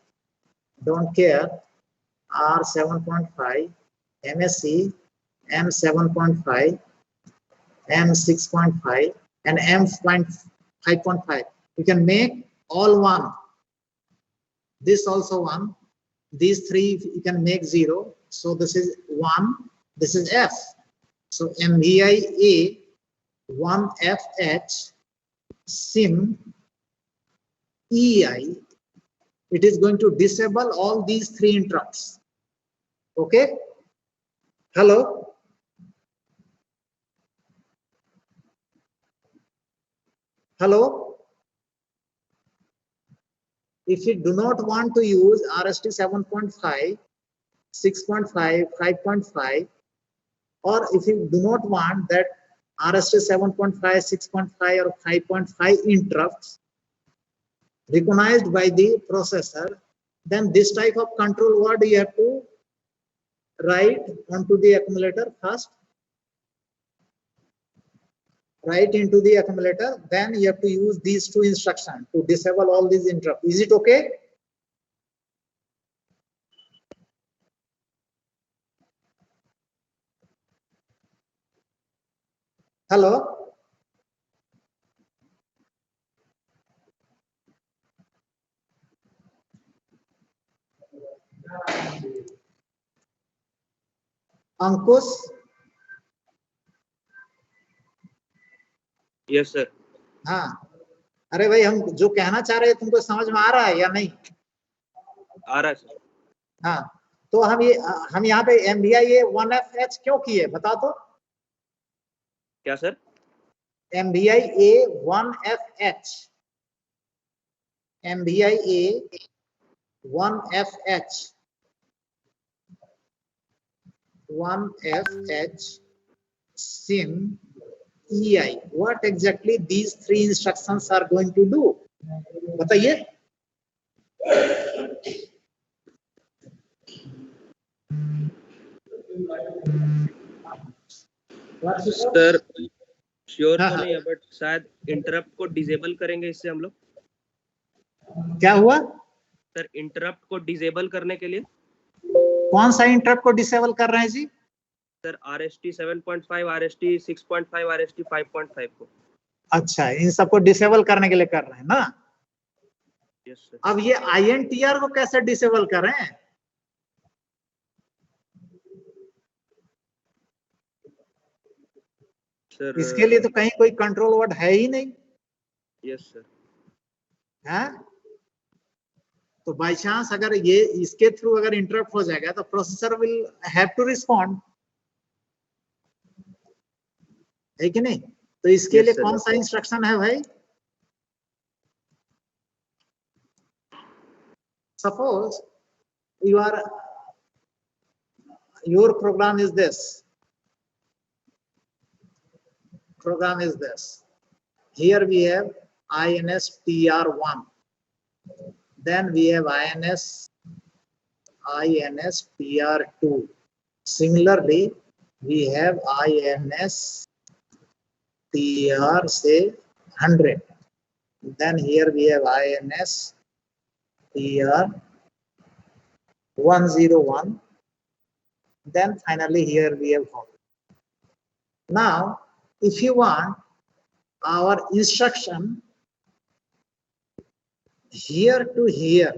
don't care, R7.5, MSE, M7.5, M6.5, and M5.5. You can make all one. This also one. These three you can make 0. So this is 1. This is F. So MVIA 1FH SIM EI. It is going to disable all these three interrupts. Okay. Hello. Hello. If you do not want to use RST 7.5, 6.5, 5.5, or if you do not want that RST 7.5, 6.5, or 5.5 interrupts recognized by the processor, then this type of control word you have to write onto the accumulator first. Write into the accumulator, then you have to use these two instructions to disable all these interrupts. Is it okay? Hello? Ankush? Yes sir. हाँ, अरे भाई हम जो कहना चाह रहे हैं तुमको समझ में आ रहा है या नहीं? आ रहा है सर। हाँ, तो हम यहाँ पे MVIA 1FH क्यों किए बता तो? क्या sir? MVIA 1FH, MVIA 1FH, 1FH SIM EI. What exactly these three instructions are going to do? बताइए. सर श्योर तो नहीं है बट शायद इंटरप्ट को डिसेबल करेंगे इससे हम लोग। क्या हुआ? सर इंटरप्ट को डिसेबल करने के लिए। कौन सा इंटरप्ट को डिसेबल कर रहे हैं जी? सर RST 7.5, RST 6.5, RST 5.5 को। अच्छा, इन सबको डिसेबल करने के लिए कर रहे हैं ना? Yes sir. अब ये INTR को कैसे डिसेबल कर रहे हैं? सर इसके लिए तो कहीं कोई कंट्रोल वर्ड है ही नहीं। Yes sir. है तो बाय चांस अगर ये इसके थ्रू अगर इंटरप्ट हो जाएगा तो processor will have to respond, है कि नहीं? तो इसके लिए कौन सा इंस्ट्रक्शन है भाई? Suppose your program is this. Program is this. Here we have INSTR1. Then we have INSTR2. Similarly, we have INSTR say 100. Then here we have INSTR101. Then finally here we have home. Now, if you want our instruction here to here,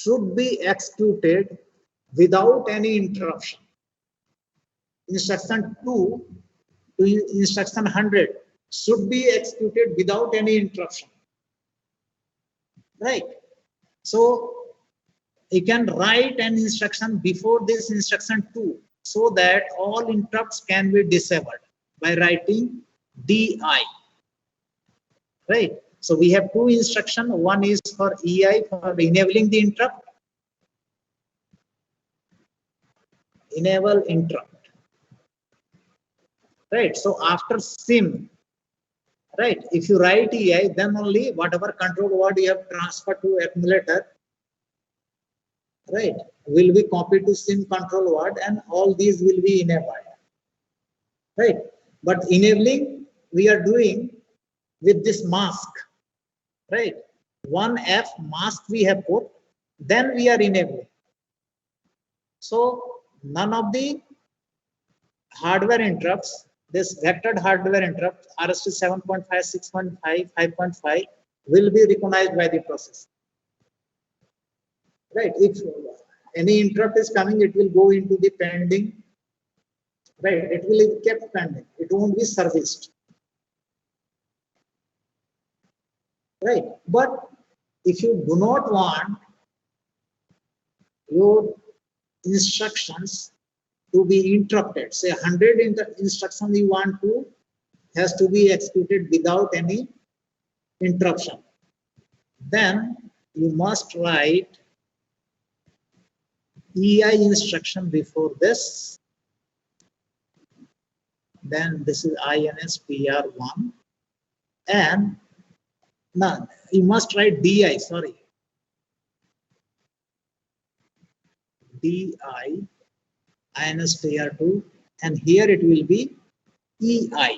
should be executed without any interruption. Instruction 2 to instruction 100 should be executed without any interruption. Right? So you can write an instruction before this instruction 2 so that all interrupts can be disabled by writing DI. Right? So we have two instructions. One is for EI for enabling the interrupt. Enable interrupt. Right? So after SIM, right, if you write EI, then only whatever control word you have transferred to accumulator, right, will be copied to SIM control word, and all these will be enabled. Right? But enabling we are doing with this mask. Right? 1F mask we have put, then we are enabling. So none of the hardware interrupts, this vectored hardware interrupt RST 7.5, 6.5, 5.5 will be recognized by the process. Right? If any interrupt is coming, it will go into the pending. Right? It will be kept pending. It won't be serviced. Right? But if you do not want your instructions to be interrupted, say 100 instructions you want to has to be executed without any interruption, then you must write EI instruction before this. Then this is INSPR1, and no, you must write DI, sorry, DI INSPR2, and here it will be EI,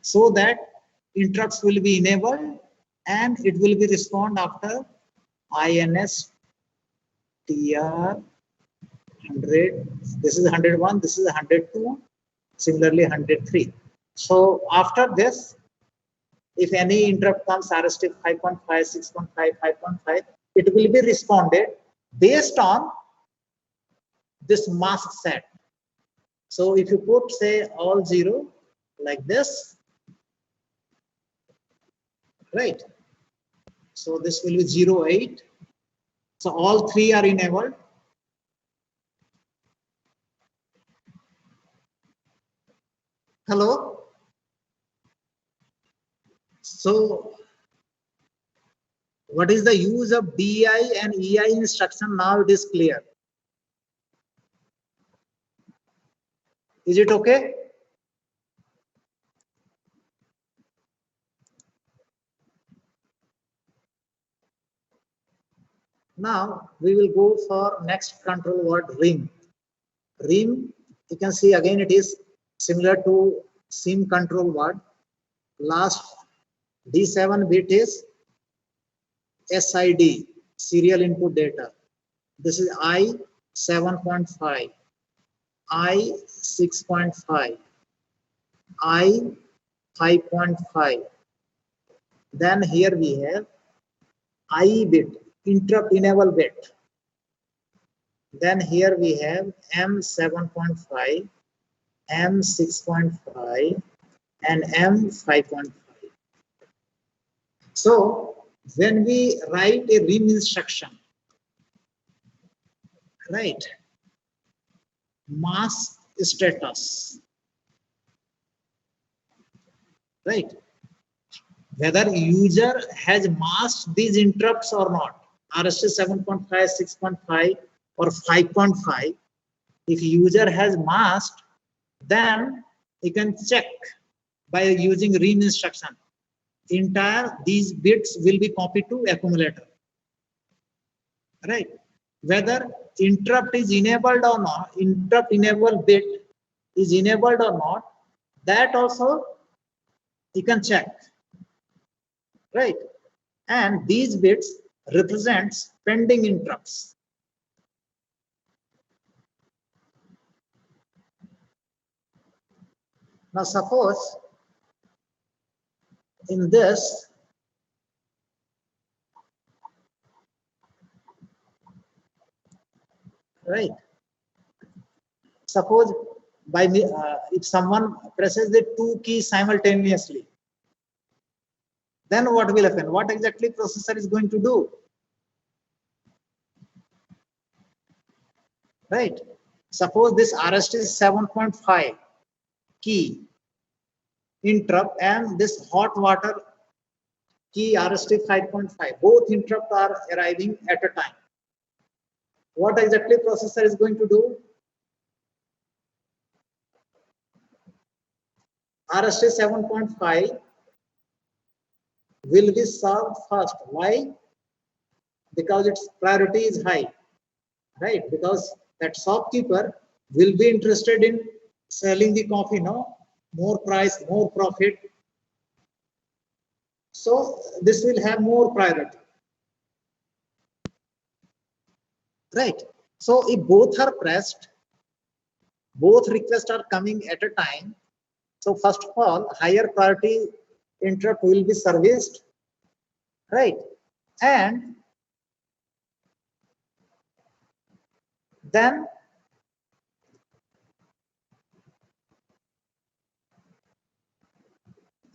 so that interrupts will be enabled and it will be respond after INSTR 100. This is 101, this is 102, similarly 103. So after this, if any interrupt comes RST 5.5, 6.5, 5.5, it will be responded based on this mask set. So if you put, say, all 0 like this, right? So this will be 0, 8. So all 3 are enabled. Hello? So what is the use of DI and EI instruction? Now it is clear. Is it okay? Now we will go for next control word, rim. Rim, you can see again it is similar to SIM control word. Last D7 bit is SID, serial input data. This is I 7.5, I 6.5, I 5.5. Then here we have I bit, interrupt enable bit. Then here we have M 7.5, M 6.5, and M 5.5. So when we write a rim instruction, right, mask status, right, whether user has masked these interrupts or not, RST 7.5, 6.5 or 5.5, if user has masked, then you can check by using rim instruction. Entire these bits will be copied to accumulator, right? Whether interrupt is enabled or not, interrupt enable bit is enabled or not, that also you can check, right? And these bits represents pending interrupts. Now suppose in this right? Suppose by me, if someone presses the two keys simultaneously, then what will happen? What exactly processor is going to do? Right? Suppose this RST is 7.5 key interrupt and this hot water key RST 5.5. Both interrupt are arriving at a time. What exactly processor is going to do? RST 7.5 will be served first. Why? Because its priority is high, right? Because that shopkeeper will be interested in selling the coffee, no? More price, more profit. So this will have more priority, right? So if both are pressed, both requests are coming at a time. So first of all, higher priority interrupt will be serviced, right? And then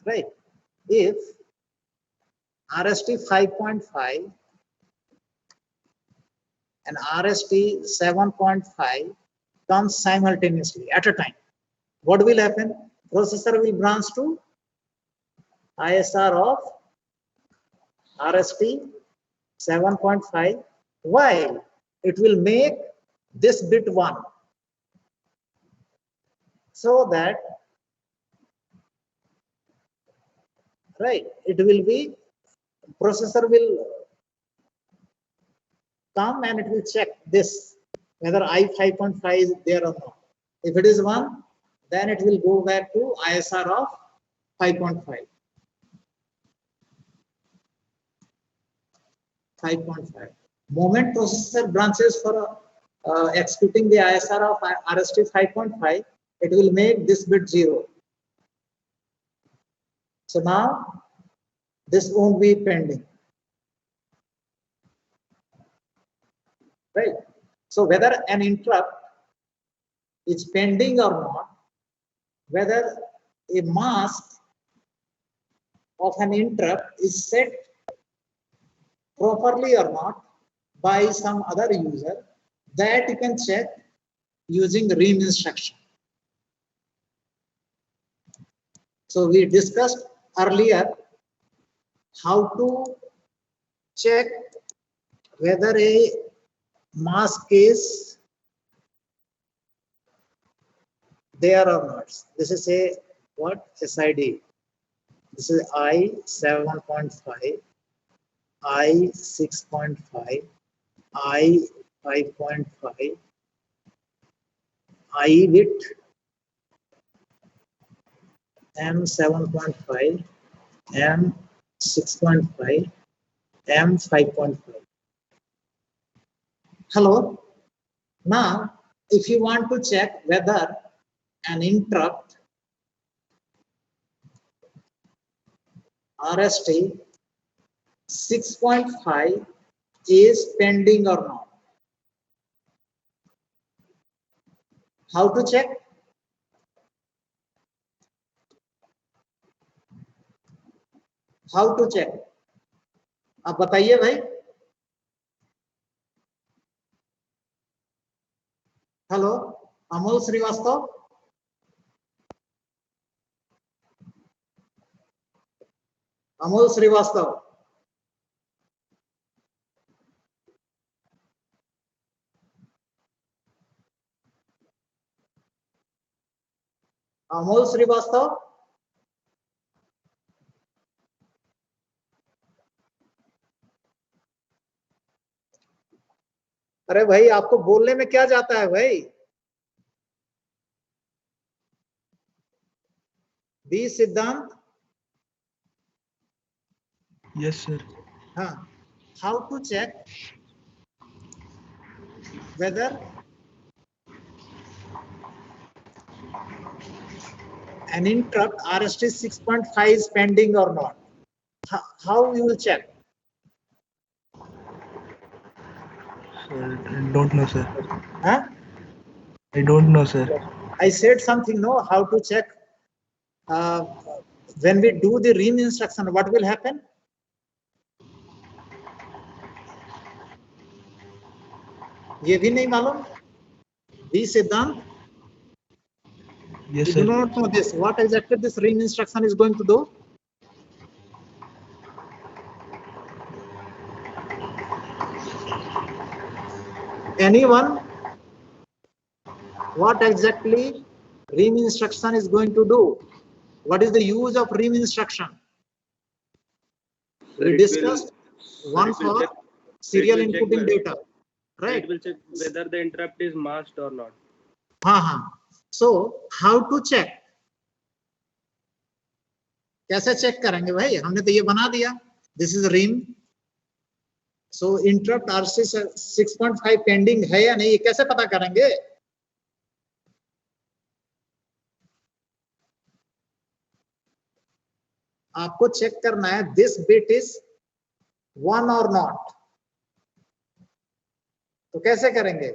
right, if RST 5.5 and RST 7.5 comes simultaneously at a time, what will happen? Processor will branch to ISR of RST 7.5 while it will make this bit 1 so that, right, it will be, processor will come and it will check this whether I5.5 is there or not. If it is 1, then it will go back to ISR of 5.5. 5.5. Moment processor branches for executing the ISR of RST 5.5, it will make this bit 0. So now this won't be pending, right? So whether an interrupt is pending or not, whether a mask of an interrupt is set properly or not by some other user, that you can check using ream instruction. So we discussed earlier how to check whether a mask is there or not. This is a what? SID. This is I 7.5, I 6.5, I 5.5, I bit, M 7.5, M 6.5, M 5.5. Hello. Now, if you want to check whether an interrupt RST 6.5 is pending or not, how to check? How to check? आप बताइए भाई. Hello, Amol Srivastava. Amol Srivastava. Amol Srivastava. अरे भाई, आपको बोलने में क्या जाता है भाई? बी सिद्धांत. Yes, sir. हाँ. How to check whether an interrupt RST 6.5 is pending or not? How you will check? Sir, I don't know, sir. Huh? I don't know, sir. I said something, no, how to check. When we do the rim instruction, what will happen? ये भी नहीं मालूम? B सिद्धांत? Yes, You sir. do not know this. What exactly this rim instruction is going to do? Anyone? What exactly rim instruction is going to do? What is the use of rim instruction? We discussed one for serial inputting data, right? It will check whether the interrupt is masked or not. So how to check? कैसे check करेंगे भाई? हमने तो ये बना दिया. This is rim. So interrupt RC 6.5 pending है या नहीं, कैसे पता करेंगे? आपको चेक करना है this bit is 1 or not. तो कैसे करेंगे?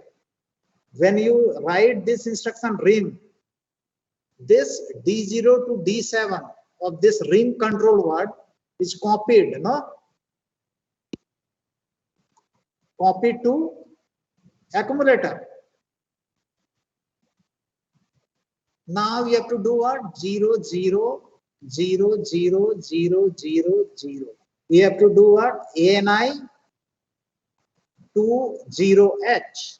When you write this instruction rim, this D0 to D7 of this rim control word is copied, no? Copied to accumulator. Now you have to do what? 0, 0, 0, 0, 0, 0, 0. You have to do what? ANI to 0H.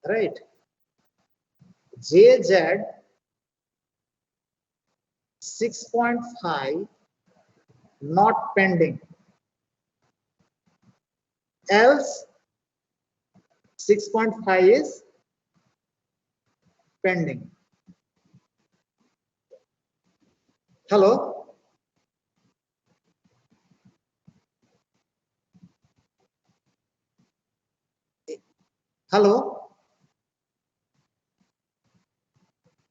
Right? JZ 6.5 not pending. Else 6.5 is pending. Hello? Hello?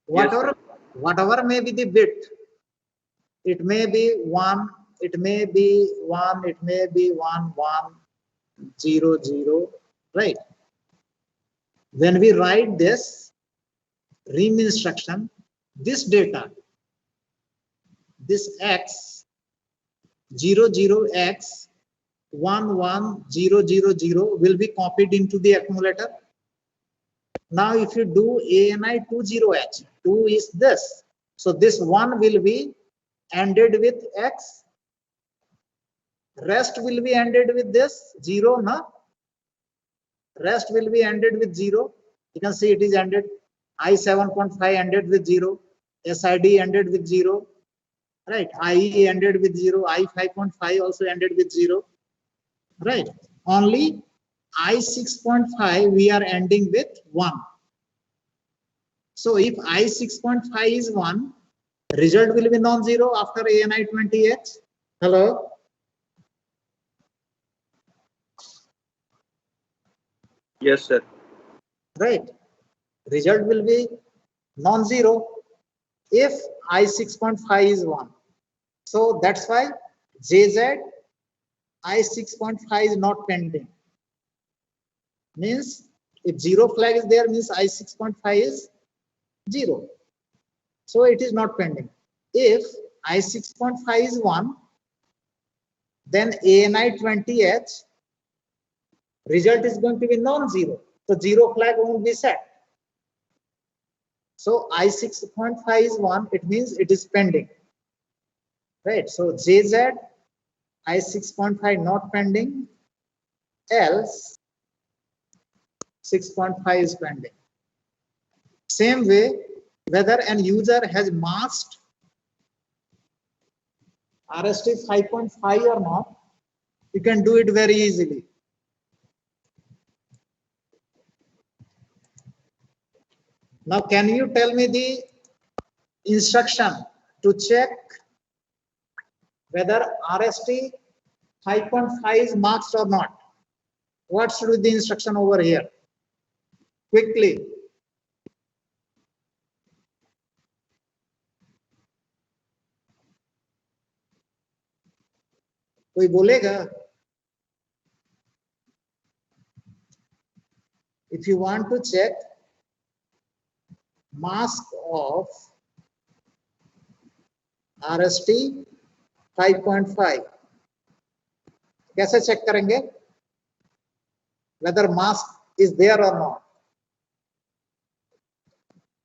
Whatever may be the bit, it may be 1, it may be 1, it may be 1, 1, 0, 0, right? When we write this rim instruction, this data, this X, 0, 0, X, 1, 1, 0, 0, 0 will be copied into the accumulator. Now if you do ANI 20H, 2 is this. So this 1 will be ended with X. Rest will be ended with this 0, no? Rest will be ended with 0. You can see it is ended. I 7.5 ended with 0. SID ended with 0. Right? IE ended with 0. I 5.5 also ended with 0. Right? Only I 6.5 we are ending with 1. So if I 6.5 is 1, result will be non-zero after ANI 20H. Hello? Yes, sir. Right. Result will be non-zero if I 6.5 is 1. So that's why JZ I 6.5 is not pending. Means if 0 flag is there, means I 6.5 is 0. So it is not pending. If I 6.5 is 1, then ANI 20H result is going to be non-zero. So 0 flag won't be set. So I 6.5 is 1, it means it is pending. Right. So JZ I 6.5 not pending, else 6.5 is pending. Same way, whether an user has masked RST 5.5 or not, you can do it very easily. Now, can you tell me the instruction to check whether RST 5.5 is masked or not? What should be the instruction over here? Quickly. कोई बोलेगा? If you want to check mask of RST 5.5, कैसे check करेंगे? Whether mask is there or not.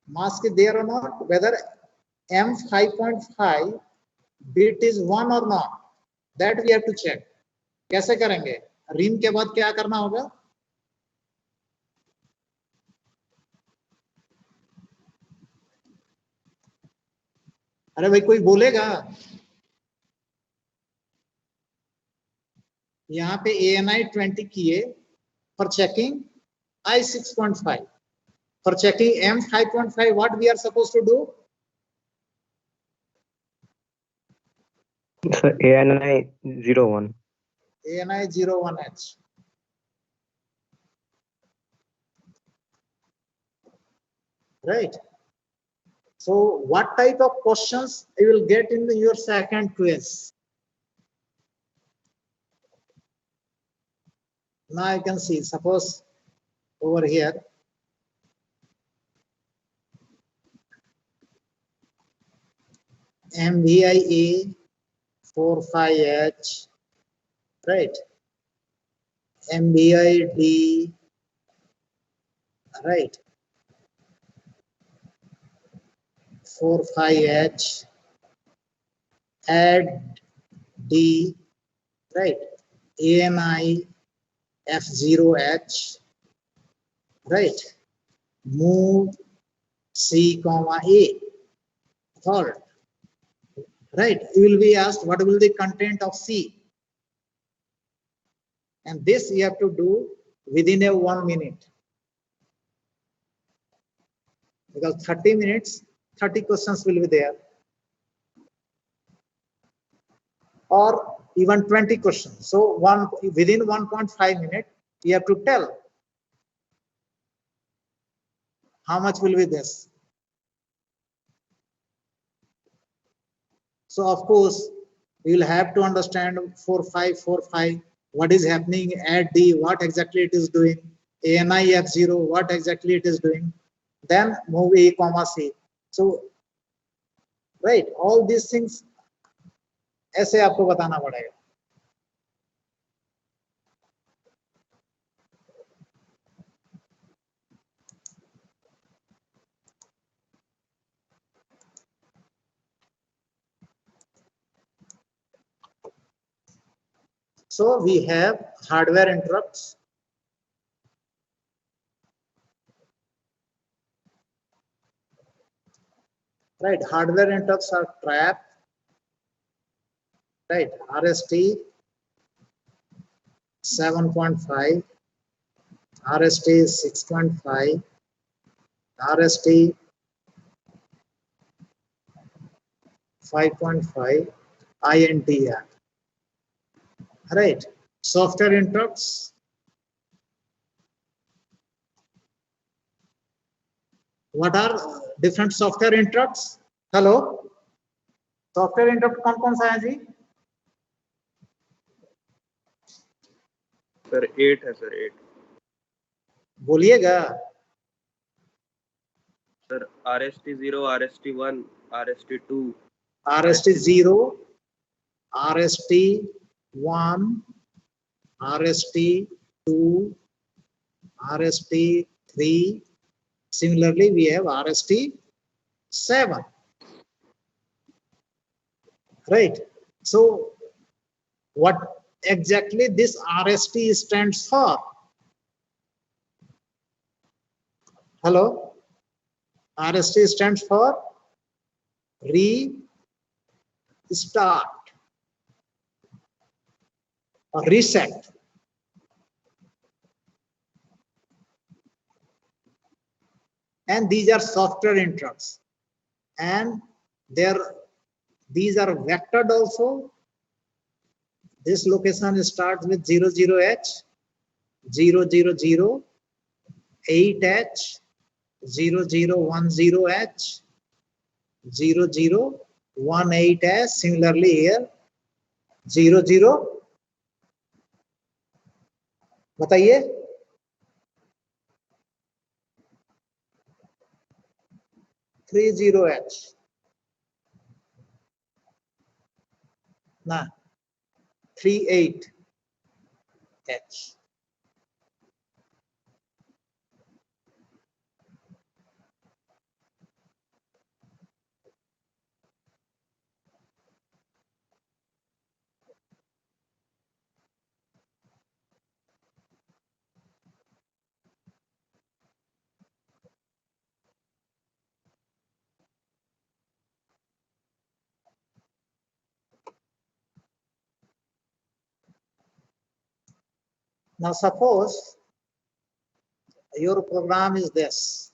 Mask is there or not, whether M 5.5 bit is 1 or not, that we have to check. कैसे करेंगे? Rim के बाद क्या करना होगा? अरे भाई कोई बोलेगा? यहाँ पे ANI 20 किए for checking I 6.5. For checking M 5.5, what we are supposed to do? So ANI 01. ANI 01H. Right. So what type of questions you will get in your second quiz? Now you can see, suppose over here, MVIA 45H, right? MVID, right? 45H, add D, right? ANI F0H, right? Move C, A, third, right? You will be asked what will the content of C, and this you have to do within a 1 minute, because 30 minutes, 30 questions will be there, or even 20 questions. So within 1.5 minutes, you have to tell how much will be this. So of course, you will have to understand 4545, what is happening, add D, what exactly it is doing, ANI F0, what exactly it is doing, then move A, C. So, right, all these things ऐसे आपको बताना पड़ेगा. So we have hardware interrupts. Right, hardware interrupts are trap, right? RST 7.5, RST 6.5, RST 5.5, INTR. Right, software interrupts. What are different software interrupts? Hello, software interrupt कौन सा है जी? Sir 8 है sir 8. बोलिएगा. Sir RST0, RST1, RST2. RST0, RST1, RST2, RST3. Similarly, we have RST7. Right. So, what exactly this RST stands for? Hello? RST stands for restart or reset. And these are software interrupts, and these are vectored also. This location starts with 00H, 000, 8H, 0010H, 0018H. Similarly here 00 बताइए। Three zero H ना 38 H. Now suppose your program is this.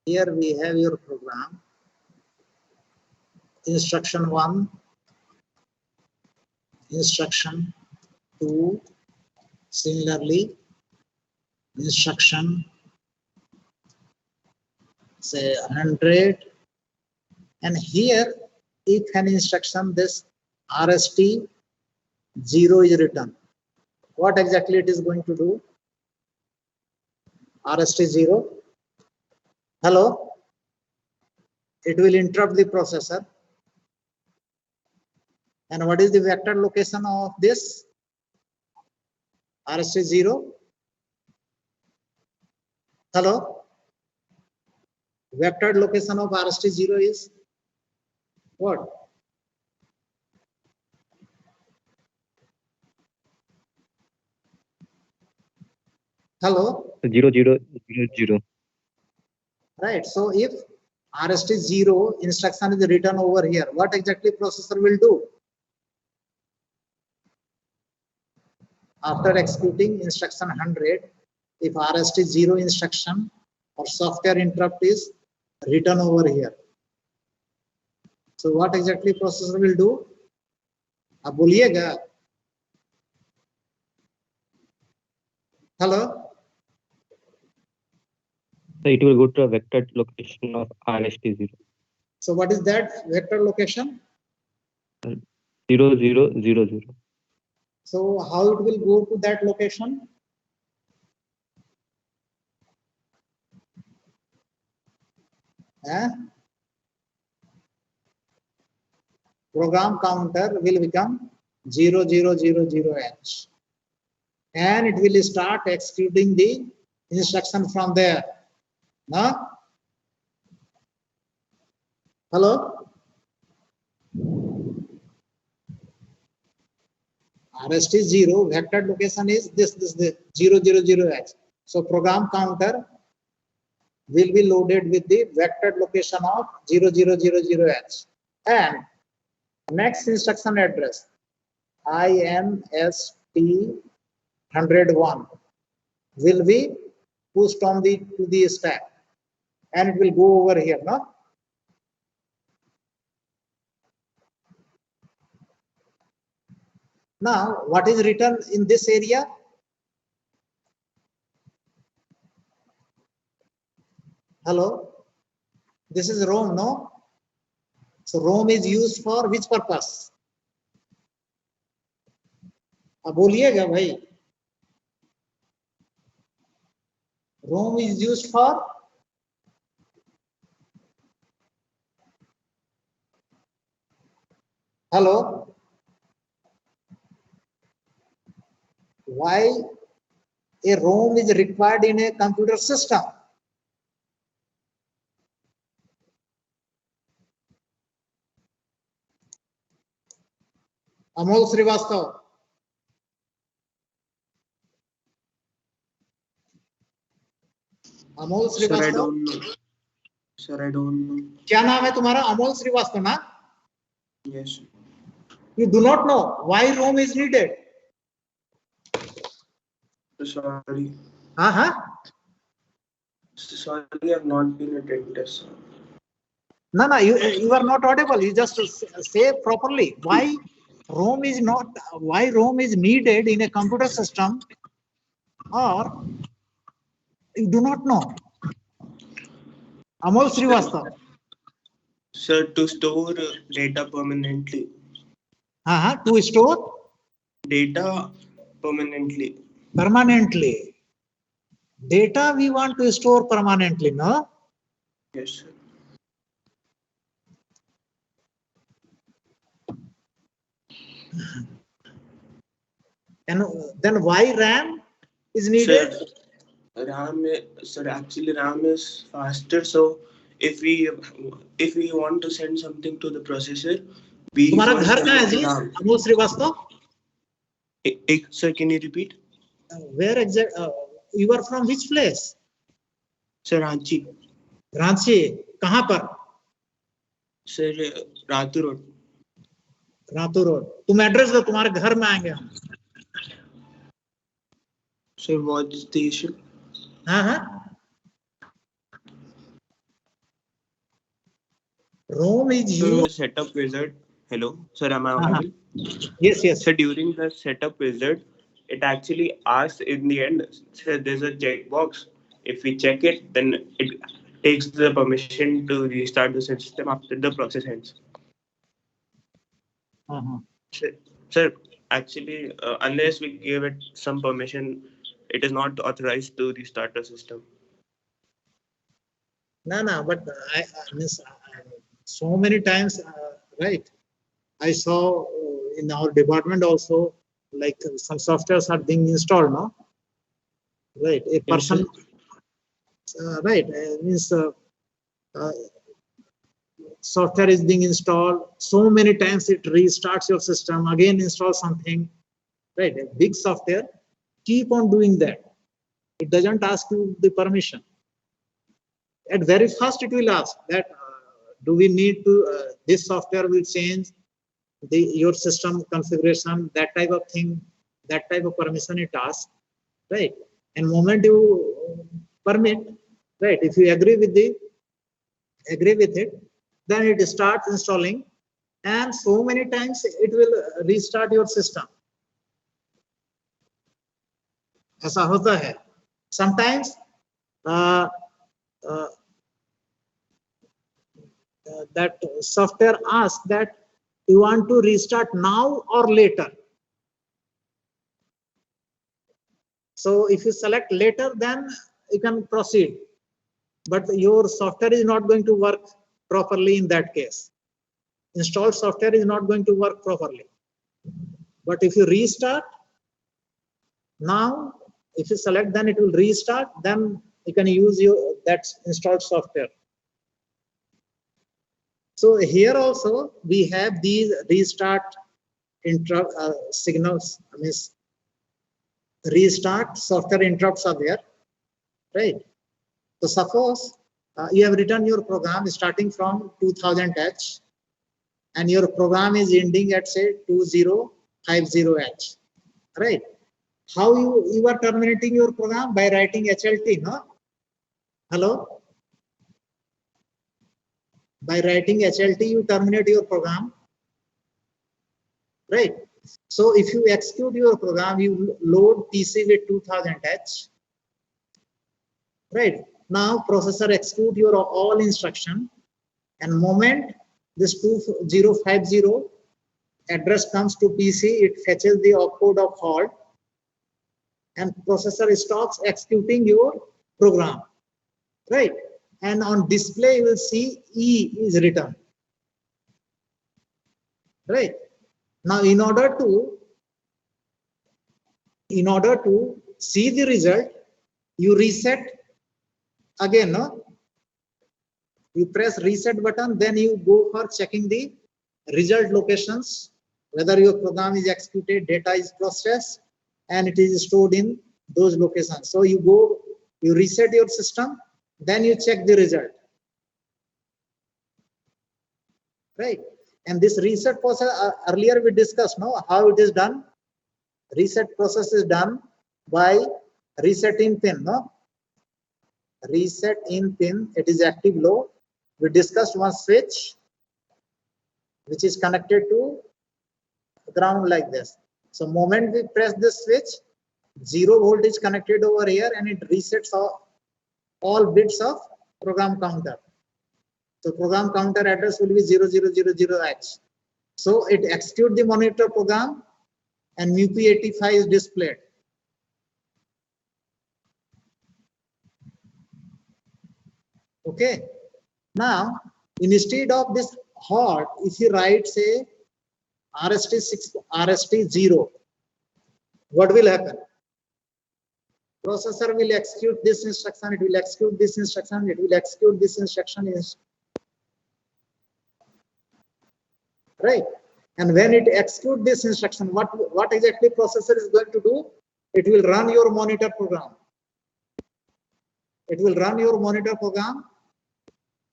Here we have your program. Instruction 1, instruction 2, similarly instruction say 100, and here if an instruction this RST 0 is written, what exactly it is going to do? RST 0, hello, it will interrupt the processor. And what is the vector location of this RST 0? Hello, vector location of RST 0 is what? Hello, 0000. right? So if RST 0 instruction is written over here, what exactly processor will do? After executing instruction 100, if RST 0 instruction or software interrupt is written over here, so what exactly processor will do? अब बोलिएगा. Hello. So it will go to a vector location of RST0. So what is that vector location? 0000. So how it will go to that location? Program counter will become 0000H, and it will start executing the instruction from there. Now, hello, RST 0 vector location is this 000H. So program counter will be loaded with the vector location of 0000H, and next instruction address INST 101 will be pushed on to the stack, and it will go over here. No? Now, what is written in this area? Hello, this is ROM, no? So ROM is used for which purpose? अब बोलिएगा भाई. ROM is used for hello. Why a ROM is required in a computer system? Amol Srivastav. Amol Sir, I Srivastav. don't know. Sir, I don't know. क्या नाम है तुम्हारा? अमोल श्रीवास्तव ना? Yes. You do not know why ROM is needed. Sorry. Sorry, I have not been attended, sir. No, you are not audible. You just say properly why ROM is needed in a computer system, or you do not know. Amol Srivastav. Sir, to store data permanently. To store data permanently. Permanently. Data we want to store permanently, no? Yes, sir. And then why RAM is needed? Sir, actually RAM is faster. So if we want to send something to the processor, we तुम्हारा first घर send कहाँ है it to ji? RAM. Amol Srivastava? Sir, can you repeat? Where exact? You are from which place? Sir, Ranchi. Ranchi. कहाँ पर? Sir, Ratu Road. Ratu road. तुम address दो, तुम्हारे घर में आएंगे हम. Sir, what's the issue? हाँ हाँ. Rome is During you. the setup wizard. Hello, sir, am I Uh-huh. audible? Yes, yes. So during the setup wizard, it actually asks in the end, so there's a checkbox. If we check it, then it takes the permission to restart the system after the process ends. Uh-huh. Sir, actually, unless we give it some permission, it is not authorized to restart the system. No, but I miss so many times, right? I saw in our department also, like some softwares are being installed, no? Right, a person, right, means software is being installed, so many times it restarts your system, again install something, right? A big software, keep on doing that. It doesn't ask you the permission. At very first, it will ask that do we need to, this software will change your system configuration, that type of thing, that type of permission it asks, right? And moment you permit, right? If you agree with it, then it starts installing, and so many times it will restart your system. ऐसा होता है. Sometimes that software asks that you want to restart now or later. So if you select later, then you can proceed, but your software is not going to work properly in that case. Installed software is not going to work properly. But if you restart now, if you select, then it will restart, then you can use that installed software. So here also we have these restart interrupt signals. I mean, restart software interrupts are there, right? So suppose you have written your program starting from 2000H, and your program is ending at say 2050H, right? How you are terminating your program? By writing HLT, no? Hello? By writing HLT, you terminate your program, right? So if you execute your program, you load PC with 2000H, right? Now processor execute your all instruction, and moment this 2050 address comes to PC, it fetches the opcode of halt, and processor stops executing your program, right? And on display you will see E is written, right? Now in order to see the result, you reset again, no? You press reset button, then you go for checking the result locations, whether your program is executed, data is processed, and it is stored in those locations. So you go, you reset your system, then you check the result, right? And this reset process, earlier we discussed, no, how it is done. Reset process is done by resetting pin, no? Reset in pin, it is active low. We discussed one switch which is connected to ground like this. So moment we press this switch, 0 voltage connected over here, and it resets all bits of program counter. So program counter address will be 0000H. So it executes the monitor program, and MUP85 is displayed. Okay. Now, instead of this hot, if you write say RST6, RST0, what will happen? Processor will execute this instruction, it will execute this instruction, it will execute this instruction, right? And when it executes this instruction, what exactly processor is going to do? It will run your monitor program. It will run your monitor program,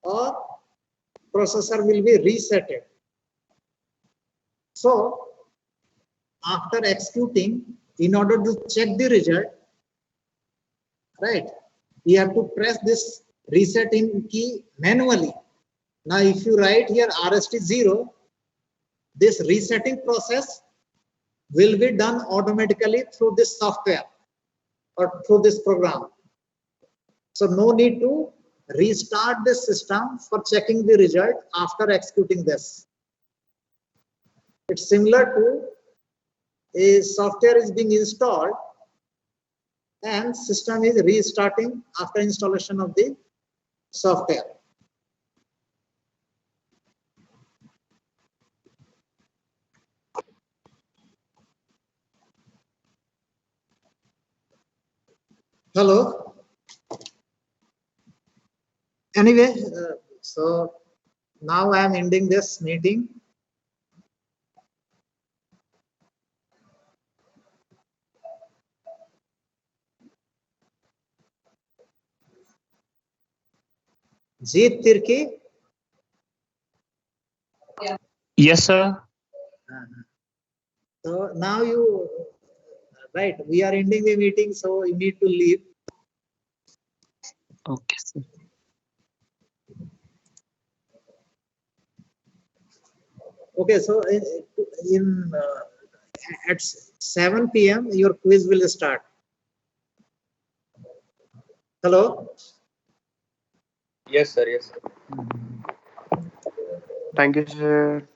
or processor will be resetted. So after executing, in order to check the result, right, you have to press this reset in key manually. Now if you write here RST0, this resetting process will be done automatically through this software or through this program. So no need to restart the system for checking the result after executing this. It's similar to a software is being installed and system is restarting after installation of the software. Hello. Anyway, so now I am ending this meeting. Jeet Tirki. Yes, sir. So now you, right, we are ending the meeting, so you need to leave. Okay, sir. Okay, so at 7 p.m. your quiz will start. Hello. Yes, sir. Yes, sir. Thank you, sir.